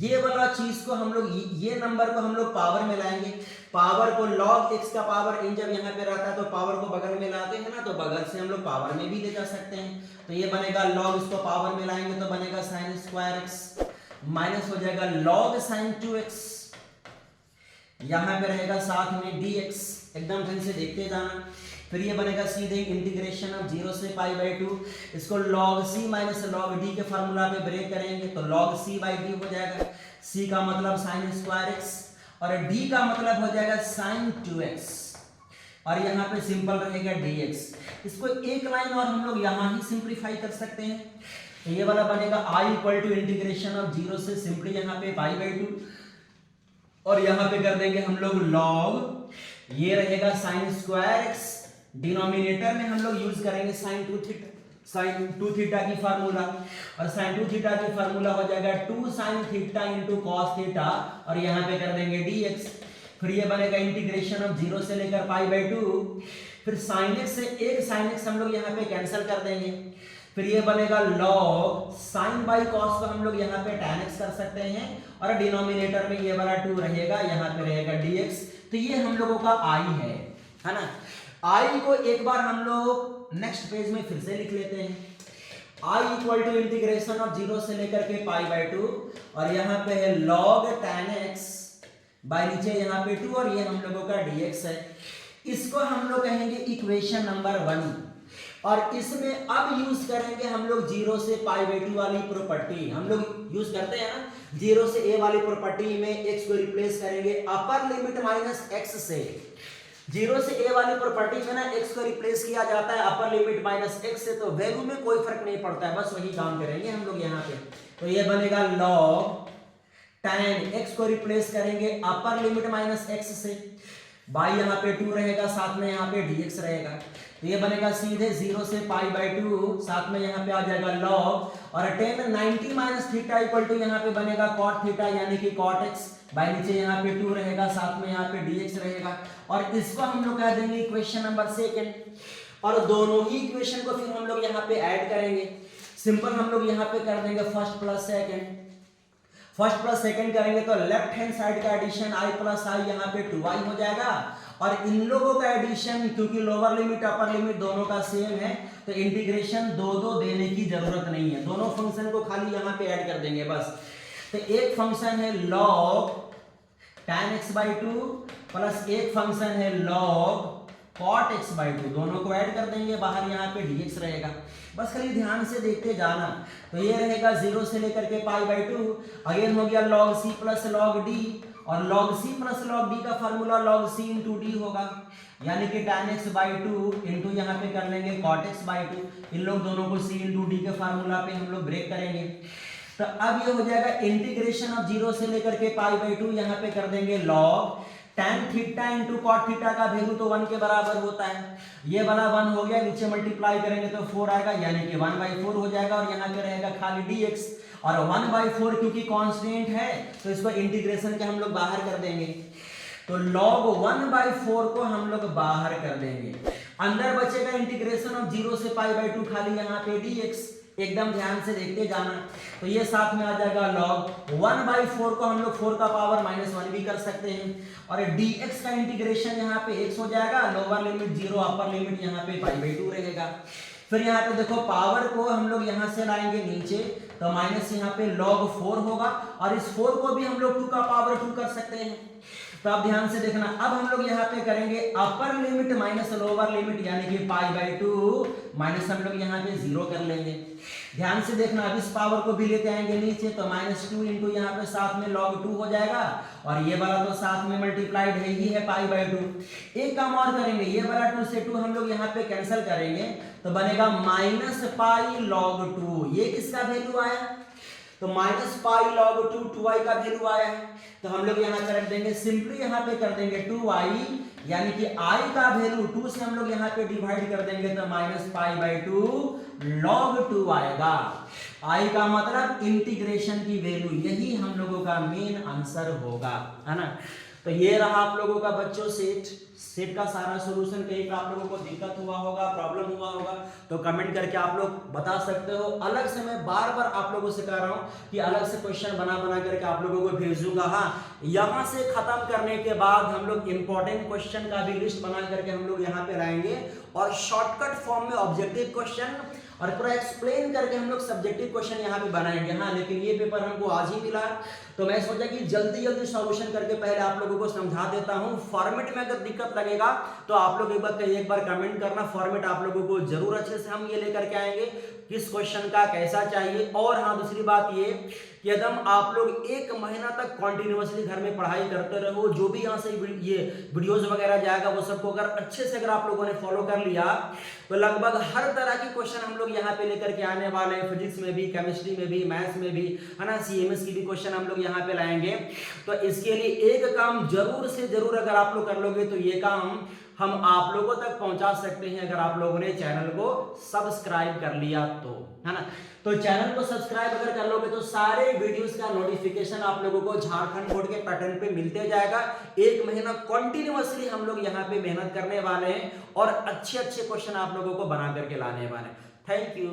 ये वाला चीज को हम लोग, ये नंबर को हम लोग पावर में लाएंगे। पावर को log x का पावर इन जब यहाँ पे रहता है तो पावर को बगल में लाते हैं ना, तो बगल से हम लोग पावर में भी ले जा सकते हैं। तो ये बनेगा log, इसको पावर में लाएंगे तो बनेगा sin स्क्वायर x माइनस हो जाएगा log sin 2x, यहाँ पे रहेगा साथ में dx। एकदम ढंग से देखते जाना। फिर ये बनेगा सीधे इंटीग्रेशन ऑफ 0 से पाई बाई 2, इसको log c minus log d के फार्मूला पे ब्रेक करेंगे तो log c बाई d हो जाएगा। c का मतलब sin स्क्वायर x और d का मतलब हो जाएगा sin 2x और यहाँ पे सिंपल रहेगा dx। इसको एक लाइन और हम लोग यहाँ ही सिंप्लीफाई कर सकते हैं। तो ये वाला बनेगा i equal to integration of 0 से सिंपली यहाँ पे पाई बाई 2 और यहाँ पे कर देंगे हम लोग log, ये रहेगा sin स्क्वायर x, डिनोमिनेटर में हम लोग यूज करेंगे sin 2 थीटा की फार्मूला और sin 2 थीटा की फार्मूला हो जाएगा 2 sin theta into cos theta और यहाँ पे कर देंगे dx। फिर ये बनेगा इंटीग्रेशन ऑफ 0 से लेकर पाई बाई 2, फिर sin x से एक sin x हम लोग यहाँ पे कैंसिल कर देंगे। फिर ये बनेगा log sin बाई cos को हम लोग यहाँ पे tan x कर सकते हैं और डिनोमिनेटर में ये वाला 2 रहेगा, यहाँ पे रहेगा dx। तो ये हम लोगों का i है ना। i को एक बार हम लोग नेक्स्ट पेज में फिर से लिख लेते हैं। i equal to integration of 0 से लेकर के पाई बाई 2 और यहाँ पे है log tan x बाई नीचे यहाँ पे 2 और ये हम लोगों का dx है। इसको हम लोग कहेंगे इक्वेशन नंबर 1 और इसमें अब यूज करेंगे हम लोग 0 से पाई बाई 2 वाली प्रॉपर्टी। हम लोग यूज करते हैं ना 0 से a वाली प्रॉपर्टी में x को रिप्लेस करेंगे अपर लिमिट माइनस x से। 0 से a वाली प्रॉपर्टी में ना x को रिप्लेस किया जाता है अपर लिमिट माइनस x से, तो वैल्यू में कोई फर्क नहीं पड़ता है, बस वही काम करेंगे हम लोग यहाँ पे। तो ये बनेगा log tan x को रिप्लेस करेंगे अपर लिमिट माइनस x से, बाई यहाँ पे 2 रहेगा, साथ में यहाँ पे dx रहेगा। तो ये बनेगा सीधे 0 से पाई बाई 2, साथ में यहाँ पे आ जाएगा log और tan 90 minus theta equal to यहाँ पे बनेगा cot थीटा यानी कि cot x बाई नीचे यहाँ पे 2 रहेगा, साथ में यहाँ पे dx रहेगा और इसको हम लोग कह देंगे इक्वेशन नंबर 2 और दोनों ही इक्वेशन को फिर हम लोग यहाँ पे ऐड करेंगे। सिंपल हम लोग यहाँ पे कर देंगे फर्स्ट प्लस सेकंड करेंगे तो लेफ्ट हैंड साइड का एडिशन i प्लस i यहाँ पे 2i हो जाएगा और इन लोगों का एडिशन क्योंकि लोअर लिमिट अपर लिमिट दोनों का सेम है तो इंटीग्रेशन दो देने की जरूरत नहीं है, दोनों फंक्शन को खाली यहाँ पे ऐड कर देंगे बस। तो एक फंक्शन है log tan x by 2 plus एक फंक्शन है log cot x बाई 2, दोनों को ऐड कर देंगे, बाहर यहाँ पे dx रहेगा। बस खाली ध्यान से देखते जाना। तो ये रहेगा 0 से लेकर के पाई बाई 2, अगेन हो गया log c plus log d और log c plus log d का formula log c into d होगा यानी कि tan x बाई 2 इंटू यहाँ पे कर लेंगे cot x बाई 2, इन लोग दोनों को c इंटू d के फार्मूला पे हम लोग ब्रेक करेंगे। तो अब ये हो जाएगा इंटीग्रेशन ऑफ 0 से लेकर के पाई बाई 2, यहाँ पे कर देंगे log tan theta into cot theta का वैल्यू तो 1 के बराबर होता है, ये वाला 1 हो गया, नीचे मल्टीप्लाई करेंगे तो 4 आएगा यानी कि 1/4 हो जाएगा और यहाँ पे रहेगा खाली dx और 1/4 क्योंकि कांस्टेंट है तो इसको इंटीग्रेशन के हम लोग बाहर कर देंगे। तो log 1/4 को हम लोग बाहर कर देंगे, अंदर बचेगा इंटीग्रेशन ऑफ 0 से पाई बाई 2 खाली यहाँ पे dx। एकदम ध्यान से देखते जाना। तो ये साथ में आ जाएगा log 1/4 को हम लोग 4 का पावर -1 भी कर सकते हैं और dx का इंटीग्रेशन यहाँ पे x हो जाएगा, लोअर लिमिट 0 अपर लिमिट यहाँ पे पाई बाई 2 रहेगा। फिर यहाँ पे देखो पावर को हम लोग यहाँ से लाएंगे नीचे तो माइनस यहाँ पे log 4 होगा और इस 4 को भी हम लोग 2 का पावर 2 कर सकते हैं। तो अब ध्यान से देखना, अब हम लोग यहाँ पे करेंगे upper limit minus lower limit यानी कि पाई बाई 2 माइनस हम लोग यहाँ पे 0 कर लेंगे। ध्यान से देखना, अब इस पावर को भी लेते आएंगे नीचे तो -2 इंटू यहाँ पे साथ में log 2 हो जाएगा और ये वाला तो साथ में मल्टीप्लाइड है ही है पाई बाई 2। एक काम और करेंगे, ये वाला 2 से 2 हम लोग यहाँ पे कैंसिल करेंगे तो बनेगा -पाई log 2। ये किसका वैल्यू आया तो -पाई log 2 2i का वैल्यू आया है। तो हम लोग यहाँ कर देंगे सिंपली यहाँ पे कर देंगे 2i यानी कि आई का वैल्यू 2 से हम लोग यहाँ पे डिवाइड कर देंगे तो -π/2 log 2 आएगा। आई का मतलब इंटीग्रेशन की वैल्यू, यही हम लोगों का मेन आंसर होगा, है ना। तो ये रहा आप लोगों का बच्चों सेट का सारा सॉल्यूशन। कहीं पे आप लोगों को दिक्कत हुआ होगा, प्रॉब्लम हुआ होगा तो कमेंट करके आप लोग बता सकते हो। अलग से मैं बार बार आप लोगों से कह रहा हूं कि अलग से क्वेश्चन बना करके आप लोगों को भेजूंगा। हाँ, यहां से खत्म करने के बाद हम लोग इंपॉर्टेंट क्वेश्चन का भी लिस्ट बना करके हम लोग यहाँ पे लाएंगे और शॉर्टकट फॉर्म में ऑब्जेक्टिव क्वेश्चन और पूरा एक्सप्लेन करके हम लोग सब्जेक्टिव क्वेश्चन यहाँ पे बनाएंगे। हाँ, लेकिन ये पेपर हमको आज ही मिला तो मैं सोचा कि जल्दी सॉल्यूशन करके पहले आप लोगों को समझा देता हूँ। फॉर्मेट में अगर दिक्कत लगेगा तो आप लोग एक बार कमेंट करना। फॉर्मेट आप लोगों को जरूर अच्छे से हम ये लेकर के आएंगे किस क्वेश्चन का कैसा चाहिए। और हाँ, दूसरी बात ये कि एकदम आप लोग 1 महीना तक कॉन्टिन्यूअसली घर में पढ़ाई करते रहो। जो भी यहाँ से ये वीडियोस वगैरह जाएगा वो सबको अगर अच्छे से अगर आप लोगों ने फॉलो कर लिया तो लगभग हर तरह की क्वेश्चन हम लोग यहाँ पे लेकर के आने वाले हैं। फिजिक्स में भी, केमिस्ट्री में भी, मैथ्स में भी, है ना, सीएमएस की भी क्वेश्चन हम लोग यहाँ पे लाएंगे। तो इसके लिए एक काम जरूर से जरूर अगर आप लोग कर लोगे तो ये काम हम आप लोगों तक पहुंचा सकते हैं अगर आप लोगों ने चैनल को सब्सक्राइब कर लिया तो, है ना। तो चैनल को सब्सक्राइब अगर कर लोगे तो सारे वीडियोस का नोटिफिकेशन आप लोगों को झारखंड बोर्ड के पैटर्न पे मिलते जाएगा। 1 महीना कंटिन्यूअसली हम लोग यहाँ पे मेहनत करने वाले हैं और अच्छे क्वेश्चन आप लोगों को बना करके लाने वाले हैं। Thank you.